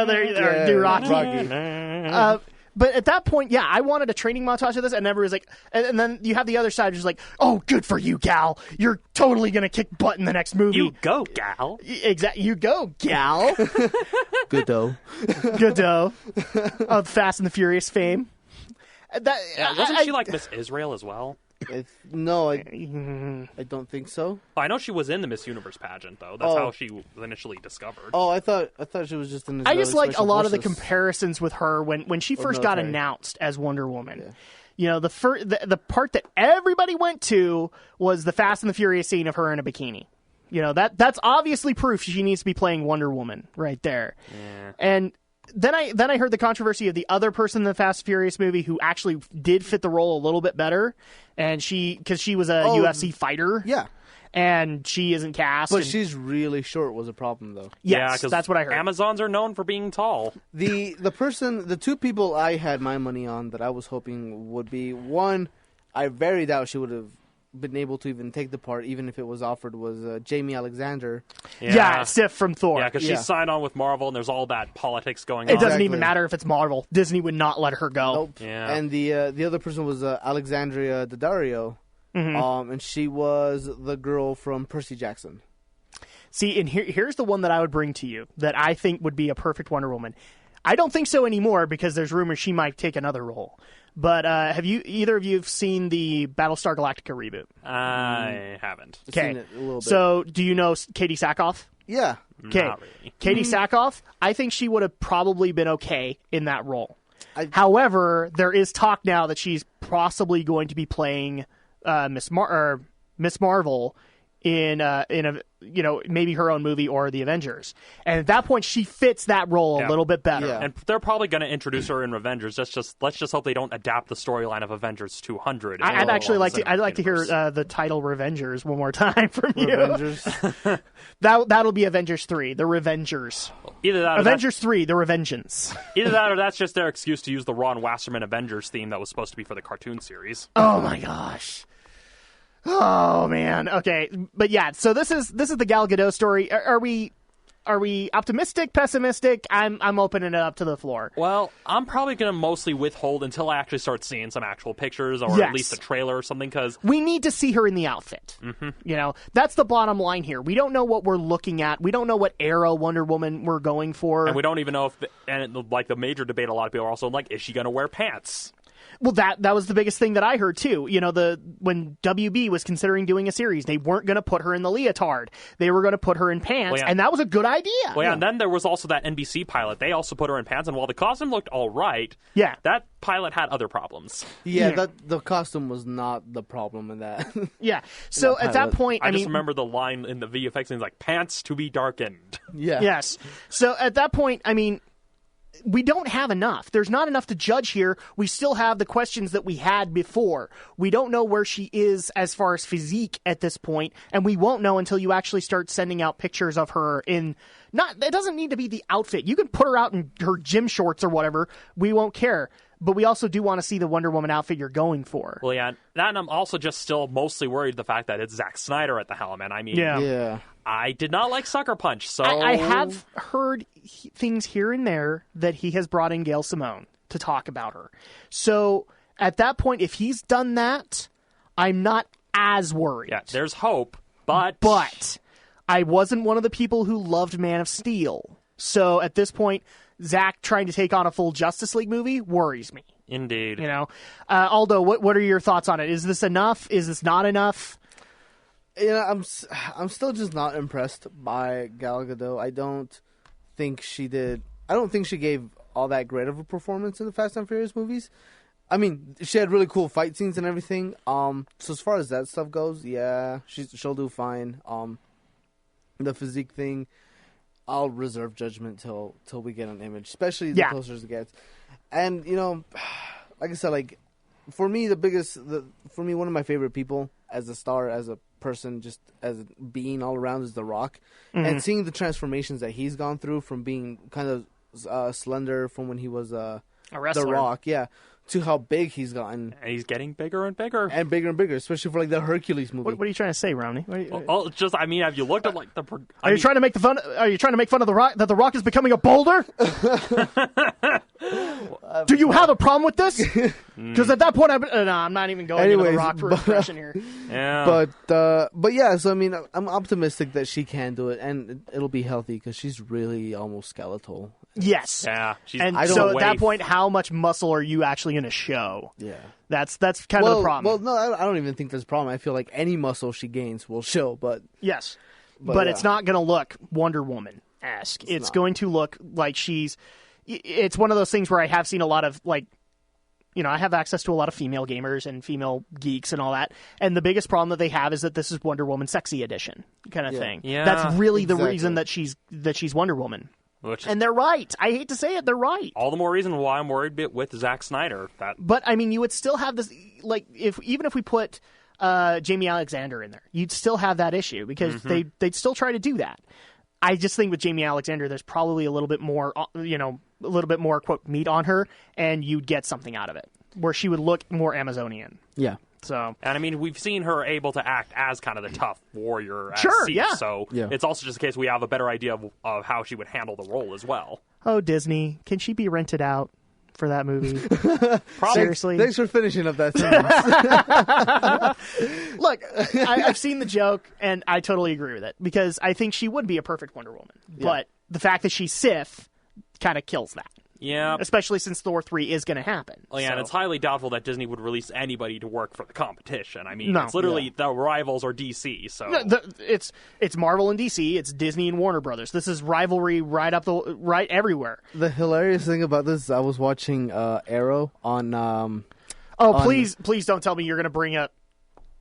There you are. Do Rocky. But at that point, I wanted a training montage of this, and everybody's like, and then you have the other side who's like, oh, good for you, Gal. You're totally gonna kick butt in the next movie. You go, Gal. Exactly. You go, Gal. Godot. Of Fast and the Furious fame. Wasn't she like Miss Israel as well? No, I don't think so. I know she was in the Miss Universe pageant, though. That's how she was initially discovered. Oh, I thought she was just in the I just like a lot of the comparisons with her when she first got announced as Wonder Woman. Yeah. You know, the part that everybody went to was the Fast and the Furious scene of her in a bikini. You know, that's obviously proof she needs to be playing Wonder Woman right there. Yeah. And then I heard the controversy of the other person in the Fast and Furious movie who actually did fit the role a little bit better, and because she was a UFC fighter. Yeah. and she isn't cast. But and- she's really short was a problem, though. Yes, 'cause that's what I heard. Amazons are known for being tall. The two people I had my money on that I was hoping would be one, I very doubt she would have been able to even take the part, even if it was offered, was Jamie Alexander. Yeah, Sif from Thor. Yeah, because she's signed on with Marvel, and there's all that politics going It on. doesn't even matter if it's Marvel. Disney would not let her go. Nope. Yeah. And the other person was Alexandria Daddario, and she was the girl from Percy Jackson. See, and here's the one that I would bring to you that I think would be a perfect Wonder Woman. I don't think so anymore because there's rumors she might take another role. But have either of you seen the Battlestar Galactica reboot? I haven't. Okay, Seen it a little bit. so do you know Katie Sackhoff? Yeah. Okay, Not really. Katie Sackhoff, I think she would have probably been okay in that role. However, there is talk now that she's possibly going to be playing Miss Marvel in a maybe her own movie or the Avengers, and at that point she fits that role a little bit better. Yeah. And they're probably going to introduce her in Avengers. Let's just hope they don't adapt the storyline of Avengers 200. I'd actually like to hear the title Revengers one more time from you. Revengers. That'll be Avengers 3, the Revengers. Either that, or Avengers 3, the Revengeance. either that, or that's just their excuse to use the Ron Wasserman Avengers theme that was supposed to be for the cartoon series. Oh my gosh. Oh man. Okay, but yeah. So this is the Gal Gadot story. Are we optimistic, pessimistic? I'm opening it up to the floor. Well, I'm probably going to mostly withhold until I actually start seeing some actual pictures or Yes. at least a trailer or something, because We need to see her in the outfit. You know, that's the bottom line here. We don't know what we're looking at. We don't know what era Wonder Woman we're going for. and we don't even know if the major debate a lot of people are also like, is she going to wear pants? Well, that was the biggest thing that I heard too. You know, when WB was considering doing a series, they weren't going to put her in the leotard. They were going to put her in pants, and that was a good idea. Well, yeah, and then there was also that NBC pilot. They also put her in pants, and while the costume looked all right, that pilot had other problems. Yeah, the costume was not the problem in that. Yeah. So at that point, I just remember the line in the VFX things like "pants to be darkened." Yeah. Yes. So at that point, I mean, we don't have enough. There's not enough to judge here. We still have the questions that we had before. We don't know where she is as far as physique at this point, and we won't know until you actually start sending out pictures of her in it doesn't need to be the outfit. You can put her out in her gym shorts or whatever. We won't care. But we also do want to see the Wonder Woman outfit you're going for. Well, yeah, that, and I'm also just still mostly worried the fact that it's Zack Snyder at the helm, and I mean, I did not like Sucker Punch, so I have heard things here and there that he has brought in Gail Simone to talk about her. So at that point, if he's done that, I'm not as worried. Yeah, there's hope, but I wasn't one of the people who loved Man of Steel. So at this point, Zack trying to take on a full Justice League movie worries me. Indeed. You know, Aldo, what are your thoughts on it? Is this enough? Is this not enough? You know, I'm still just not impressed by Gal Gadot. I don't think she gave all that great of a performance in the Fast and Furious movies. I mean, she had really cool fight scenes and everything. So as far as that stuff goes, yeah, she'll do fine. The physique thing, I'll reserve judgment till we get an image, especially the closer it gets. And you know, like I said, like for me, one of my favorite people as a star, as a person, just as a being all around, is The Rock. And seeing the transformations that he's gone through from being kind of slender from when he was a wrestler, The Rock, to how big he's gotten. And he's getting bigger and bigger. And bigger and bigger, especially for like the Hercules movie. What are you trying to say, Romney? I mean, have you looked at like the? Are you trying to make fun of The Rock, that The Rock is becoming a boulder? Do you have a problem with this? Because at that point, I'm not even going into The Rock for impression here. Yeah. But yeah, so I mean, I'm optimistic that she can do it, and it'll be healthy because she's really almost skeletal. Yes. Yeah. And so at that point, how much muscle are you actually going to show? Yeah. That's kind of the problem. Well, no, I don't even think there's a problem. I feel like any muscle she gains will show, but... Yes. But it's not going to look Wonder Woman-esque. It's going to look like she's... It's one of those things where I have seen a lot of, like... You know, I have access to a lot of female gamers and female geeks and all that. And the biggest problem that they have is that this is Wonder Woman Sexy Edition kind of thing. Yeah, that's really the reason that she's Wonder Woman. And they're right. I hate to say it, they're right. All the more reason why I'm worried with Zack Snyder. But I mean, you would still have this, like, even if we put Jamie Alexander in there, you'd still have that issue because they'd still try to do that. I just think with Jamie Alexander, there's probably a little bit more, quote, meat on her, and you'd get something out of it, where she would look more Amazonian. Yeah. So, and I mean, we've seen her able to act as kind of the tough warrior. Sure, Sif, yeah. So it's also just a case we have a better idea of how she would handle the role as well. Oh, Disney, can she be rented out for that movie? Seriously? Thanks for finishing up that sentence. Look, I've seen the joke, and I totally agree with it, because I think she would be a perfect Wonder Woman. Yeah. But the fact that she's Sif kind of kills that. Yeah. Especially since Thor 3 is going to happen. Well, yeah, and it's highly doubtful that Disney would release anybody to work for the competition. I mean, No. it's literally the rivals are DC, so... No, it's Marvel and DC, it's Disney and Warner Brothers. This is rivalry right everywhere. The hilarious thing about this is I was watching Arrow on... Please don't tell me you're going to bring up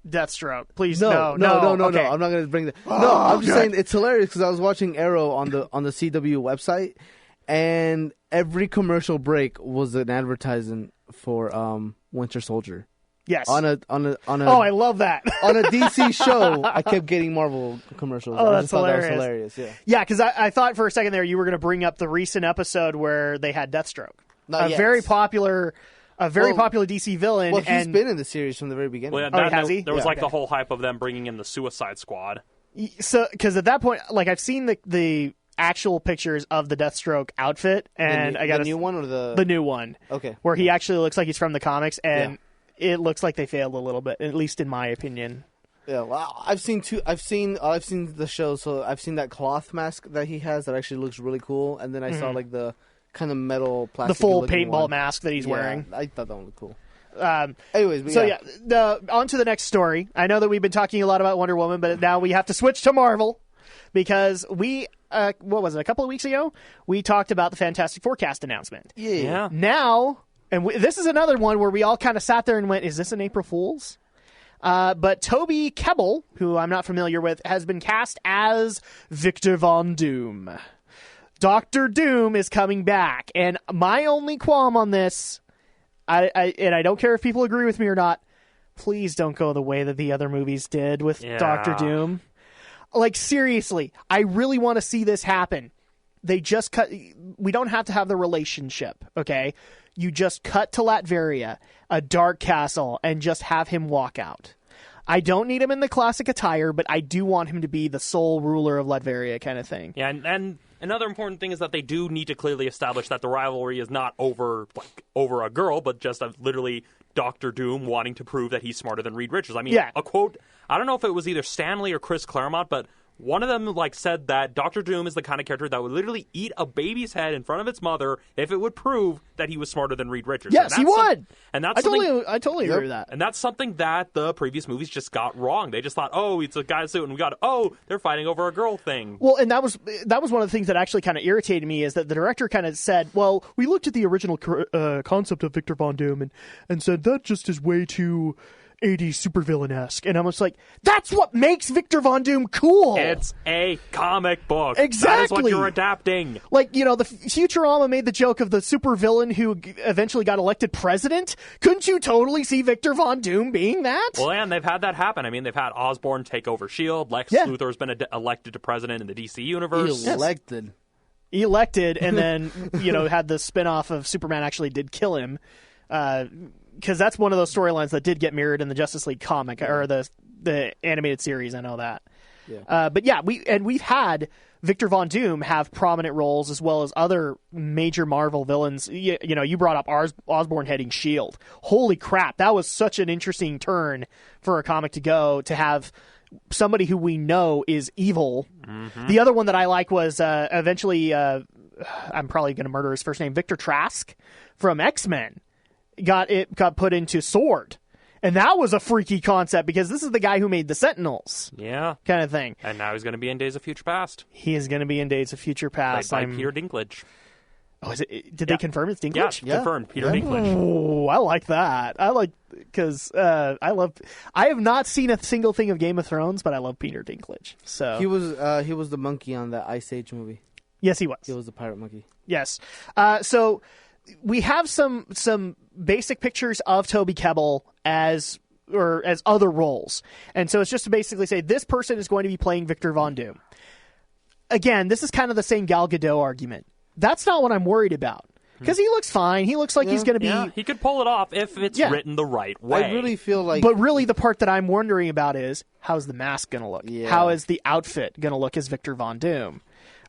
Deathstroke. Please, no. No. Okay. I'm not going to bring that. No, I'm just saying it's hilarious because I was watching Arrow on the CW website, and every commercial break was an advertisement for Winter Soldier. Yes. On a Oh, I love that. on a DC show, I kept getting Marvel commercials. Oh, I that's just thought hilarious. that was hilarious. Yeah. Yeah, because I thought for a second there you were going to bring up the recent episode where they had Deathstroke. Not yet. Very popular DC villain. Well, he's been in the series from the very beginning. Well, yeah, has he? There was Yeah, the whole hype of them bringing in the Suicide Squad. So, because at that point, I've seen the actual pictures of the Deathstroke outfit, and I got the new one or the new one. Okay. Where he actually looks like he's from the comics, and it looks like they failed a little bit, at least in my opinion. Yeah, well, I've seen the show, so I've seen that cloth mask that he has that actually looks really cool, and then I saw the kind of metal plastic, the full paintball mask that he's wearing. I thought that one looked cool. Anyways, on to the next story. I know that we've been talking a lot about Wonder Woman, but now we have to switch to Marvel because we, what was it, a couple of weeks ago, we talked about the Fantastic Four cast announcement. Yeah. Now, and this is another one where we all kind of sat there and went, is this an April Fool's? But Toby Kebbell, who I'm not familiar with, has been cast as Victor Von Doom. Dr. Doom is coming back, and my only qualm on this, I don't care if people agree with me or not, please don't go the way that the other movies did with Dr. Doom. Seriously, I really want to see this happen. They just cut... We don't have to have the relationship, okay? You just cut to Latveria, a dark castle, and just have him walk out. I don't need him in the classic attire, but I do want him to be the sole ruler of Latveria kind of thing. Yeah, and another important thing is that they do need to clearly establish that the rivalry is not over a girl, but just literally Dr. Doom wanting to prove that he's smarter than Reed Richards. I mean, a quote, I don't know if it was either Stanley or Chris Claremont, but one of them said that Dr. Doom is the kind of character that would literally eat a baby's head in front of its mother if it would prove that he was smarter than Reed Richards. Yes, he would. And that's I totally agree with that. And that's something that the previous movies just got wrong. They just thought, oh, it's a guy's suit, and they're fighting over a girl thing. Well, and that was one of the things that actually kind of irritated me is that the director kind of said, well, we looked at the original concept of Victor Von Doom and said that just is way too 80s supervillain-esque. And I'm just like, that's what makes Victor Von Doom cool. It's a comic book. Exactly. That is what you're adapting. The Futurama made the joke of the supervillain who eventually got elected president. Couldn't you totally see Victor Von Doom being that? Well, and they've had that happen. I mean, they've had Osborn take over S.H.I.E.L.D. Lex Luthor has been elected to president in the DC universe. Elected, and then, had the spinoff of Superman actually did kill him. Because that's one of those storylines that did get mirrored in the Justice League comic or the animated series. I know that. Yeah. But yeah, we've had Victor Von Doom have prominent roles as well as other major Marvel villains. You brought up Osborn heading S.H.I.E.L.D. Holy crap, that was such an interesting turn for a comic to go to have somebody who we know is evil. Mm-hmm. The other one that I like was eventually, I'm probably going to murder his first name, Victor Trask from X-Men. Got put into S.W.O.R.D. And that was a freaky concept because this is the guy who made the Sentinels. Yeah. Kind of thing. And now he's going to be in Days of Future Past. He is going to be in Days of Future Past. Played by Peter Dinklage. Oh, is it? Did they confirm it's Dinklage? Yeah, confirmed. Peter Dinklage. Oh, I like that. Because I have not seen a single thing of Game of Thrones, but I love Peter Dinklage. So he was the monkey on that Ice Age movie. Yes, he was. He was the pirate monkey. Yes. So we have some basic pictures of Toby Kebbell as or as other roles. And so it's just to basically say this person is going to be playing Victor Von Doom. Again, this is kind of the same Gal Gadot argument. That's not what I'm worried about. Because he looks fine. He looks like he's going to be... Yeah, he could pull it off if it's written the right way. I really feel like... But really the part that I'm wondering about is, how's the mask going to look? Yeah. How is the outfit going to look as Victor Von Doom?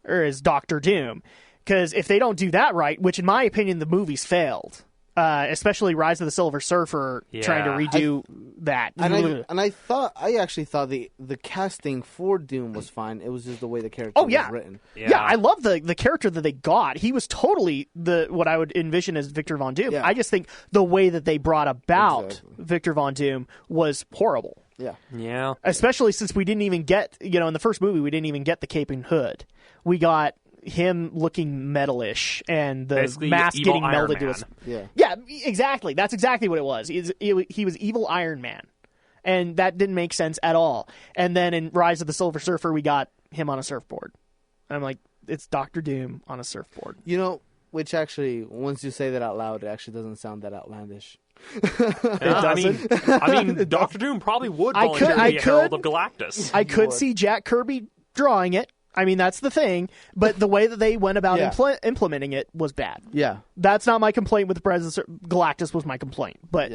Or as Dr. Doom? Because if they don't do that right, which in my opinion the movie's failed... especially Rise of the Silver Surfer, trying to redo that. And I actually thought the casting for Doom was fine. It was just the way the character was written. Yeah, I love the character that they got. He was totally what I would envision as Victor Von Doom. Yeah. I just think the way that they brought about Victor Von Doom was horrible. Yeah. Especially since we didn't even get, in the first movie, we didn't even get the cape and hood. We got him looking metalish and the Basically, mask evil getting Iron melded to Man. his... Yeah, exactly. That's exactly what it was. He was evil Iron Man. And that didn't make sense at all. And then in Rise of the Silver Surfer, we got him on a surfboard. I'm like, it's Dr. Doom on a surfboard. Which actually, once you say that out loud, it actually doesn't sound that outlandish. I mean, Dr. Doom probably would volunteer to be a Herald of Galactus. I could see Jack Kirby drawing it. I mean, that's the thing. But the way that they went about implementing it was bad. Yeah. That's not my complaint with the presence. Galactus was my complaint. But,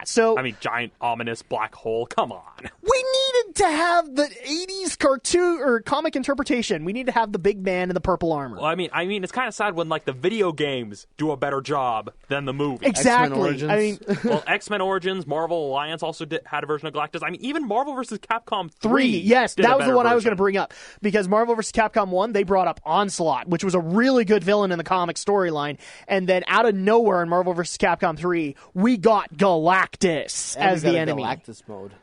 so... I mean, giant, ominous black hole. Come on. We needed to have the 80s cartoon or comic interpretation. We need to have the big man in the purple armor. Well, I mean, it's kind of sad when, the video games do a better job than the movie. Exactly. X-Men Origins, Marvel Alliance also had a version of Galactus. I mean, even Marvel vs. Capcom 3. Yes, that was the one I was going to bring up. Because Marvel vs. Capcom 1, they brought up Onslaught, which was a really good villain in the comic storyline. And then out of nowhere in Marvel vs. Capcom 3, we got Galactus as the enemy. Galactus mode.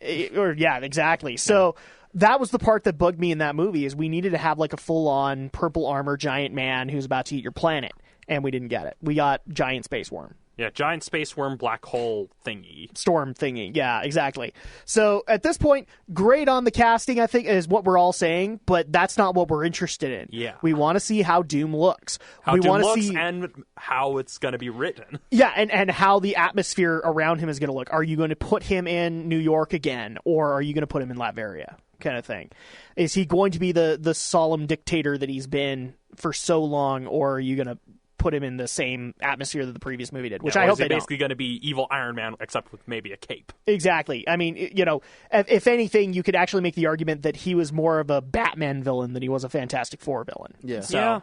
Exactly. So that was the part that bugged me in that movie is we needed to have a full-on purple armor giant man who's about to eat your planet, and we didn't get it. We got giant space worm. Yeah, giant space worm black hole thingy. Storm thingy. Yeah, exactly. So at this point, great on the casting, I think, is what we're all saying, but that's not what we're interested in. Yeah. We want to see how Doom looks. And how it's going to be written. Yeah, and how the atmosphere around him is going to look. Are you going to put him in New York again, or are you going to put him in Latveria? Kind of thing. Is he going to be the solemn dictator that he's been for so long, or are you going to put him in the same atmosphere that the previous movie did, which I hope they don't. Basically going to be evil Iron Man, except with maybe a cape. Exactly. I mean, if anything, you could actually make the argument that he was more of a Batman villain than he was a Fantastic Four villain. Yeah.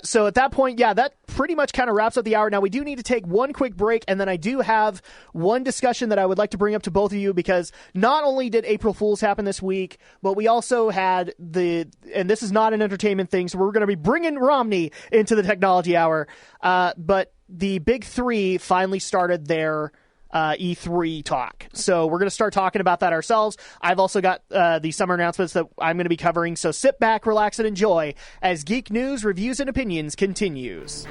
So at that point, that pretty much kind of wraps up the hour. Now, we do need to take one quick break, and then I do have one discussion that I would like to bring up to both of you, because not only did April Fools happen this week, but we also had and this is not an entertainment thing, so we're going to be bringing Romney into the technology hour, but the big three finally started their E3 talk. So we're going to start talking about that ourselves. I've also got the summer announcements that I'm going to be covering, so sit back, relax, and enjoy as Geek News, Reviews, and Opinions continues.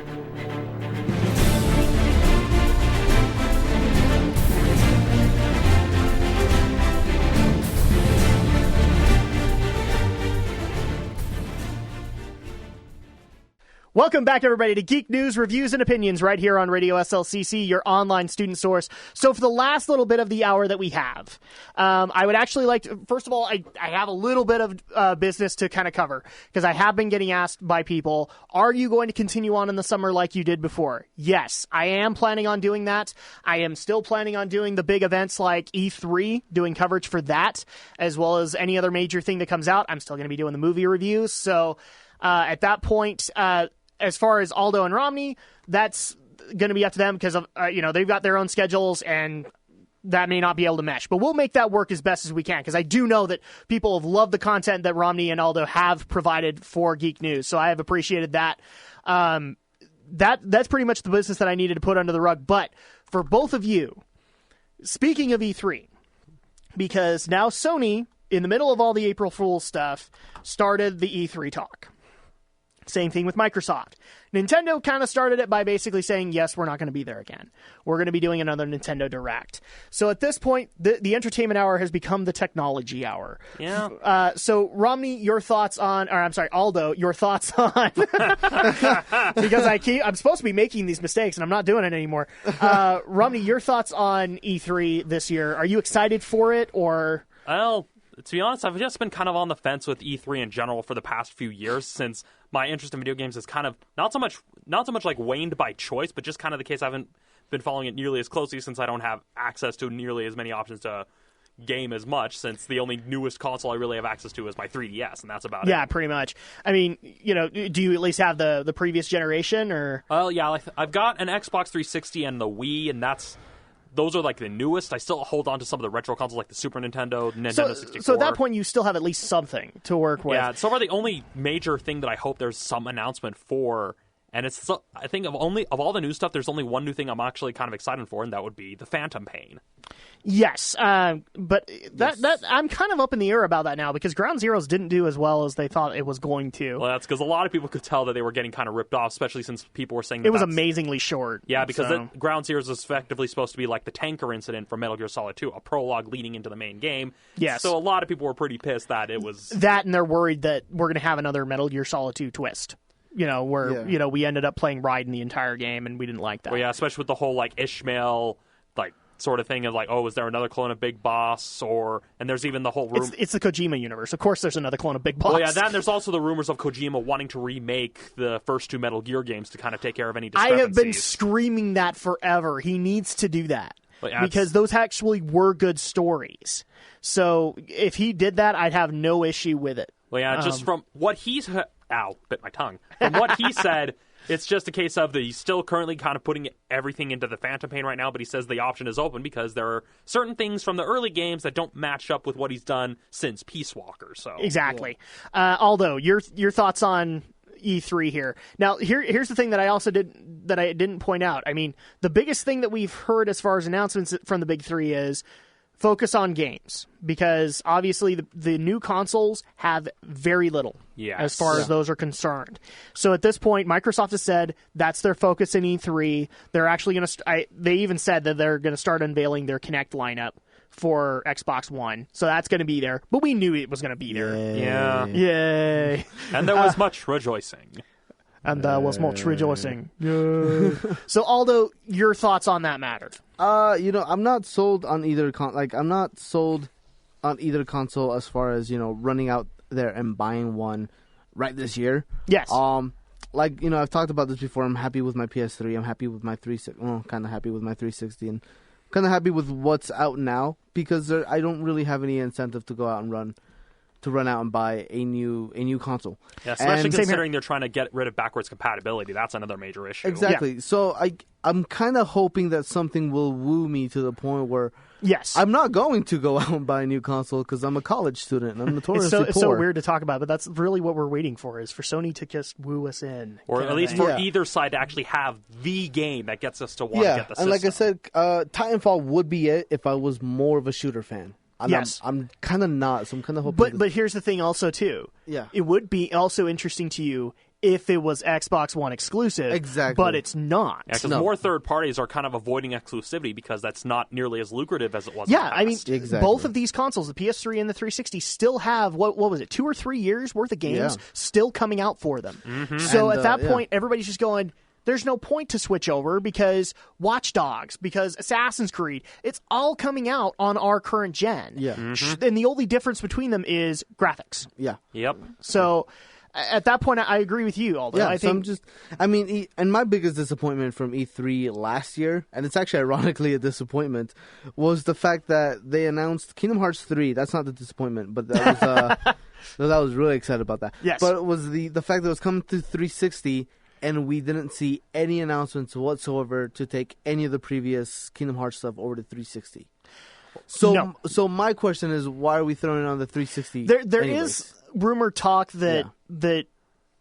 Welcome back, everybody, to Geek News, Reviews, and Opinions right here on Radio SLCC, your online student source. So for the last little bit of the hour that we have, I would actually like to, first of all, I have a little bit of business to kind of cover, because I have been getting asked by people, are you going to continue on in the summer like you did before? Yes, I am planning on doing that. I am still planning on doing the big events like E3, doing coverage for that, as well as any other major thing that comes out. I'm still going to be doing the movie reviews. So at that point, as far as Aldo and Romney, that's going to be up to them, because they've got their own schedules and that may not be able to mesh. But we'll make that work as best as we can, because I do know that people have loved the content that Romney and Aldo have provided for Geek News. So I have appreciated that. That's pretty much the business that I needed to put under the rug. But for both of you, speaking of E3, because now Sony, in the middle of all the April Fool's stuff, started the E3 talk. Same thing with Microsoft. Nintendo kind of started it by basically saying, yes, we're not going to be there again. We're going to be doing another Nintendo Direct. So at this point, the entertainment hour has become the technology hour. Yeah. So Romney, your thoughts on, or I'm sorry, Aldo, your thoughts on, because I'm supposed to be making these mistakes and I'm not doing it anymore. Romney, your thoughts on E3 this year. Are you excited for it or? Well, to be honest, I've just been kind of on the fence with E3 in general for the past few years, since my interest in video games is kind of not so much like waned by choice, but just kind of the case I haven't been following it nearly as closely since I don't have access to nearly as many options to game as much, since the only newest console I really have access to is my 3DS, and that's about it. Yeah, pretty much. I mean, do you at least have the previous generation, or? Well, yeah, I've got an Xbox 360 and the Wii, and those are like the newest. I still hold on to some of the retro consoles like the Super Nintendo, Nintendo 64. So at that point, you still have at least something to work with. Yeah, so far the only major thing that I hope there's some announcement for, and I think of all the new stuff, there's only one new thing I'm actually kind of excited for, and that would be the Phantom Pain. Yes, but that I'm kind of up in the air about that now, because Ground Zeroes didn't do as well as they thought it was going to. Well, that's because a lot of people could tell that they were getting kind of ripped off, especially since people were saying that it was amazingly short. Yeah, because Ground Zeroes is effectively supposed to be like the tanker incident from Metal Gear Solid 2, a prologue leading into the main game. Yes. So a lot of people were pretty pissed that it was that, and they're worried that we're going to have another Metal Gear Solid 2 twist. Where we ended up playing Raiden the entire game, and we didn't like that. Well, yeah, especially with the whole like Ishmael sort of thing of like, oh, is there another clone of Big Boss? And there's even the whole room. It's the Kojima universe. Of course, there's another clone of Big Boss. Well, yeah, that, and there's also the rumors of Kojima wanting to remake the first two Metal Gear games to kind of take care of any discrepancies. I have been screaming that forever. He needs to do that. Well, yeah, because those actually were good stories. So if he did that, I'd have no issue with it. Well, yeah, just from what he's... Ow, bit my tongue. From what he said, it's just a case of he's still currently kind of putting everything into the Phantom Pain right now, but he says the option is open because there are certain things from the early games that don't match up with what he's done since Peace Walker. So exactly. Yeah. Aldo, your thoughts on E3 here. Now, here's the thing that I didn't point out. I mean, the biggest thing that we've heard as far as announcements from the big three is focus on games, because obviously the new consoles have very little as far as those are concerned. So at this point, Microsoft has said that's their focus in E3. They're actually going to. They even said that they're going to start unveiling their Kinect lineup for Xbox One. So that's going to be there. But we knew it was going to be there. Yeah. Yay. And there was much rejoicing. And there was much rejoicing. Yeah. So Aldo, your thoughts on that matter? I'm not sold on either I'm not sold on either console as far as, running out there and buying one right this year. Yes. I've talked about this before. I'm happy with my PS3. I'm happy with my 360. Well, kind of happy with my 360, and kind of happy with what's out now, because I don't really have any incentive to go out and run out and buy a new console. Yeah, especially considering they're trying to get rid of backwards compatibility. That's another major issue. Exactly. Yeah. So I'm kind of hoping that something will woo me to the point where I'm not going to go out and buy a new console, because I'm a college student and I'm notoriously poor. It's so weird to talk about, but that's really what we're waiting for, is for Sony to just woo us in. Or at least for either side to actually have the game that gets us to want to get the system. And like I said, Titanfall would be it if I was more of a shooter fan. I'm kind of not, so I'm kind of hoping. But here's the thing also, too. Yeah. It would be also interesting to you if it was Xbox One exclusive. Exactly. But it's not. Yeah, because more third parties are kind of avoiding exclusivity because that's not nearly as lucrative as it was in the past. I mean, both of these consoles, the PS3 and the 360, still have, what was it, 2 or 3 years worth of games still coming out for them. Mm-hmm. So at that point, everybody's just going, there's no point to switch over, because Watch Dogs, because Assassin's Creed, it's all coming out on our current gen. Yeah. Mm-hmm. And the only difference between them is graphics. Yeah. Yep. So at that point, I agree with you, Aldo. Yeah, and my biggest disappointment from E3 last year, and it's actually ironically a disappointment, was the fact that they announced Kingdom Hearts 3. That's not the disappointment, but that was I was really excited about that. Yes. But it was the fact that it was coming to 360, and we didn't see any announcements whatsoever to take any of the previous Kingdom Hearts stuff over to 360. So my question is, why are we throwing it on the 360? There is rumor talk that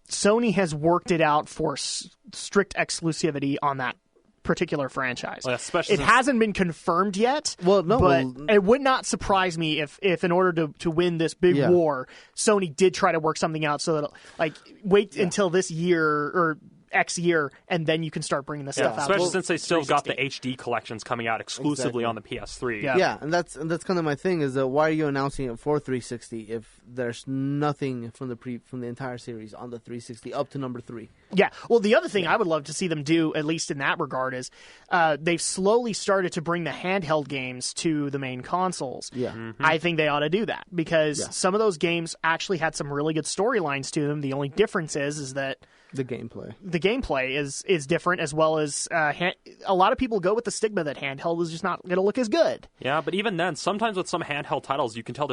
Sony has worked it out for strict exclusivity on that particular franchise. Well, especially it hasn't been confirmed yet. Well, no, but it would not surprise me if in order to win this big war, Sony did try to work something out so that wait until this year or X year, and then you can start bringing the stuff out. Especially since they still got the HD collections coming out exclusively on the PS3. Yeah, and that's kind of my thing is that why are you announcing it for 360 if there's nothing from the entire series on the 360 up to number 3? Yeah, well, the other thing I would love to see them do, at least in that regard, is they've slowly started to bring the handheld games to the main consoles. Yeah. I think they ought to do that because some of those games actually had some really good storylines to them. The only difference is that the gameplay is different, as well as a lot of people go with the stigma that handheld is just not going to look as good. Yeah, but even then, sometimes with some handheld titles, you can tell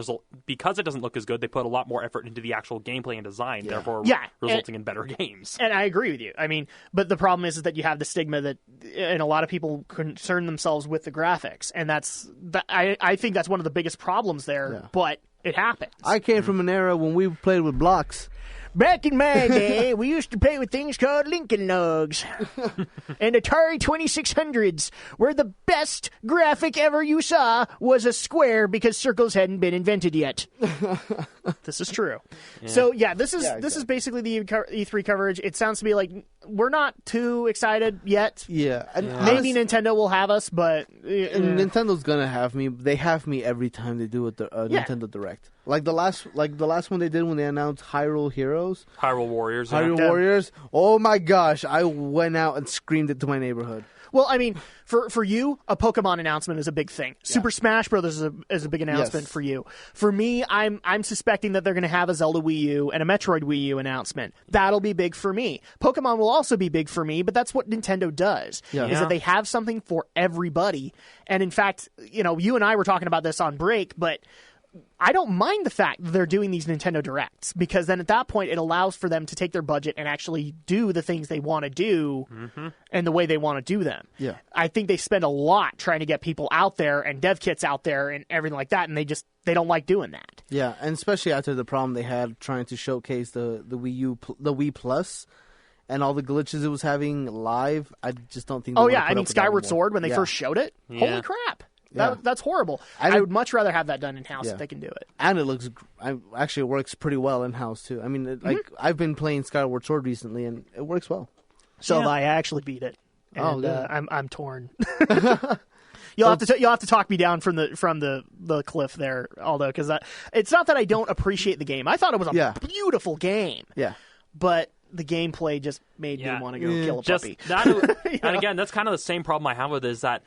because it doesn't look as good, they put a lot more effort into the actual gameplay and design, therefore resulting in better games. And I agree with you. I mean, but the problem is that you have the stigma that, and a lot of people concern themselves with the graphics, and I think that's one of the biggest problems there. Yeah. But it happens. I came from an era when we played with blocks. Back in my day, we used to play with things called Lincoln Logs and Atari 2600s, where the best graphic ever you saw was a square because circles hadn't been invented yet. This is true. Yeah. So, this is basically the E3 coverage. It sounds to me like we're not too excited yet. Yeah. Maybe Nintendo will have us, but... Nintendo's going to have me. They have me every time they do a Nintendo Direct. Like the last one they did when they announced Hyrule Warriors. Oh my gosh, I went out and screamed it to my neighborhood. Well, I mean, for you, a Pokemon announcement is a big thing. Yeah. Super Smash Brothers is a big announcement for you. For me, I'm suspecting that they're going to have a Zelda Wii U and a Metroid Wii U announcement. That'll be big for me. Pokemon will also be big for me, but that's what Nintendo does, is that they have something for everybody. And in fact, you and I were talking about this on break, but I don't mind the fact that they're doing these Nintendo Directs, because then at that point it allows for them to take their budget and actually do the things they want to do and the way they want to do them. Yeah. I think they spend a lot trying to get people out there and dev kits out there and everything like that, and they don't like doing that. Yeah, and especially after the problem they had trying to showcase the Wii Plus and all the glitches it was having live. I just don't think. I mean Skyward Sword when they first showed it. Yeah. Holy crap! That's horrible. I would much rather have that done in-house if they can do it. And it works pretty well in-house, too. I mean, I've been playing Skyward Sword recently, and it works well. So I actually beat it. And, I'm torn. You'll have to talk me down from the cliff there, Aldo, because it's not that I don't appreciate the game. I thought it was a beautiful game. Yeah. But the gameplay just made me want to go kill a puppy. And again, that's kind of the same problem I have with it, is that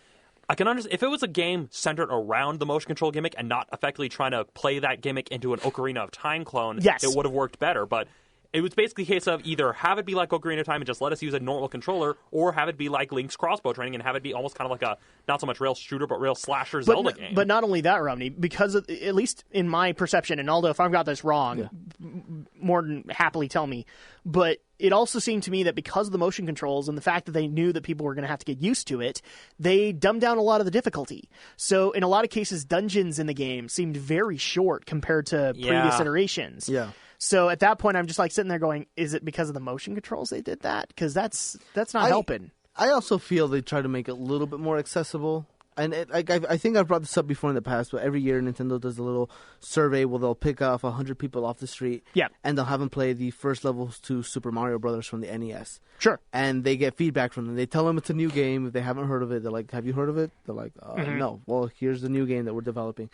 I can understand if it was a game centered around the motion control gimmick and not effectively trying to play that gimmick into an Ocarina of Time clone, it would have worked better. But it was basically a case of either have it be like Ocarina of Time and just let us use a normal controller, or have it be like Link's crossbow training and have it be almost kind of like a, not so much rail shooter, but rail slasher Zelda game. But not only that, Romney, because at least in my perception, and Aldo, if I've got this wrong, more than happily tell me, but it also seemed to me that because of the motion controls and the fact that they knew that people were going to have to get used to it, they dumbed down a lot of the difficulty. So in a lot of cases, dungeons in the game seemed very short compared to previous iterations. Yeah. So at that point, I'm just like sitting there going, is it because of the motion controls they did that? Because that's not helping. I also feel they try to make it a little bit more accessible. And I think I've brought this up before in the past, but every year Nintendo does a little survey where they'll pick off 100 people off the street, and they'll have them play the first levels to Super Mario Brothers from the NES. Sure. And they get feedback from them. They tell them it's a new game. If they haven't heard of it, they're like, have you heard of it? They're like, no. Well, here's the new game that we're developing.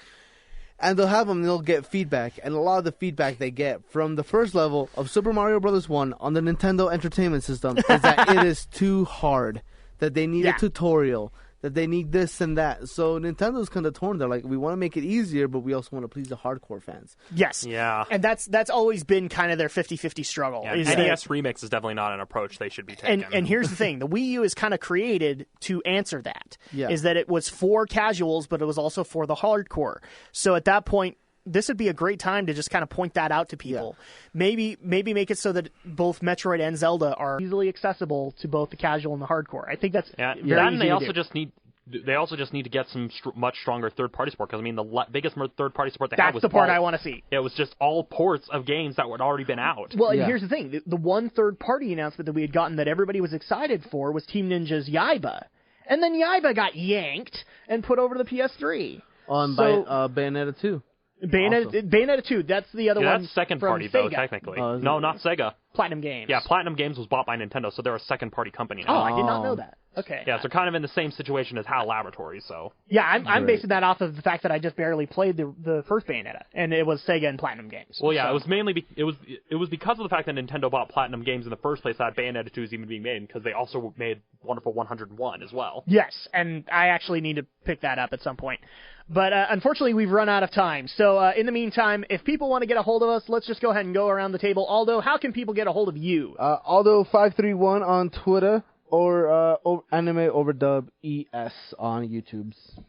And they'll have them, they'll get feedback, and a lot of the feedback they get from the first level of Super Mario Bros. 1 on the Nintendo Entertainment System is that it is too hard, that they need a tutorial, that they need this and that. So Nintendo's kind of torn. They're like, we want to make it easier, but we also want to please the hardcore fans. Yes. Yeah. And that's always been kind of their 50-50 struggle. Yeah, NES Remix is definitely not an approach they should be taking. And here's the thing. The Wii U is kind of created to answer that. Yeah. Is that it was for casuals, but it was also for the hardcore. So at that point, this would be a great time to just kind of point that out to people. Yeah. Maybe make it so that both Metroid and Zelda are easily accessible to both the casual and the hardcore. I think that's very easy and they to also do. just need to get some much stronger third-party support, because I mean the biggest third-party support they had was that's the part I want to see. It was just all ports of games that had already been out. Well, and here's the thing: the one third-party announcement that we had gotten that everybody was excited for was Team Ninja's Yaiba. and then Yiba got yanked and put over to the PS3. On Bayonetta 2. Bayonetta 2, that's the other one. That's second from party, Sega. though, technically. No, not Sega. Platinum Games. Yeah, Platinum Games was bought by Nintendo, so they're a second party company now. Oh, I did not know that. Okay. Yeah, so they're kind of in the same situation as HAL Laboratories, so. Yeah, I'm basing that off of the fact that I just barely played the first Bayonetta, and it was Sega and Platinum Games. Well, yeah, so. It was mainly it was because of the fact that Nintendo bought Platinum Games in the first place that Bayonetta 2 is even being made, because they also made Wonderful 101 as well. Yes, and I actually need to pick that up at some point. But unfortunately, we've run out of time. So in the meantime, if people want to get a hold of us, let's just go ahead and go around the table. Aldo, how can people get a hold of you? Aldo531 on Twitter, or Anime Overdub ES on YouTube's.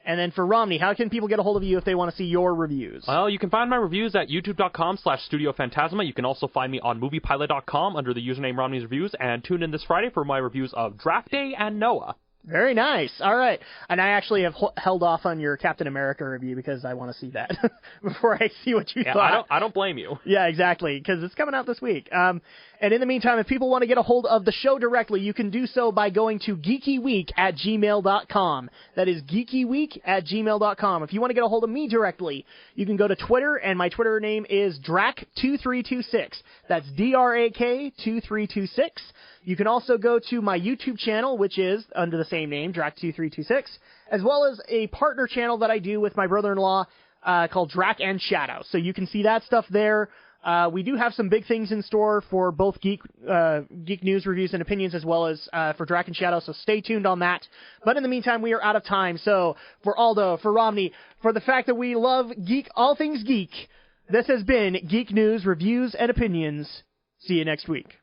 And then for Romney, how can people get a hold of you if they want to see your reviews? Well, you can find my reviews at youtube.com/StudioPhantasma. You can also find me on MoviePilot.com under the username Romney's Reviews, and tune in this Friday for my reviews of Draft Day and Noah. Very nice. All right. And I actually have held off on your Captain America review because I want to see that before I see what you thought. I don't blame you. Yeah, exactly, because it's coming out this week. And in the meantime, if people want to get a hold of the show directly, you can do so by going to geekyweek@gmail.com. That is geekyweek@gmail.com. If you want to get a hold of me directly, you can go to Twitter, and my Twitter name is Drak2326. That's DRAK2326. You can also go to my YouTube channel, which is under the same name, Drak2326, as well as a partner channel that I do with my brother-in-law called Drak and Shadow. So you can see that stuff there. We do have some big things in store for both Geek News, Reviews, and Opinions, as well as for Drak and Shadow, so stay tuned on that. But in the meantime, we are out of time. So for Aldo, for Romney, for the fact that we love geek, all things geek, this has been Geek News, Reviews, and Opinions. See you next week.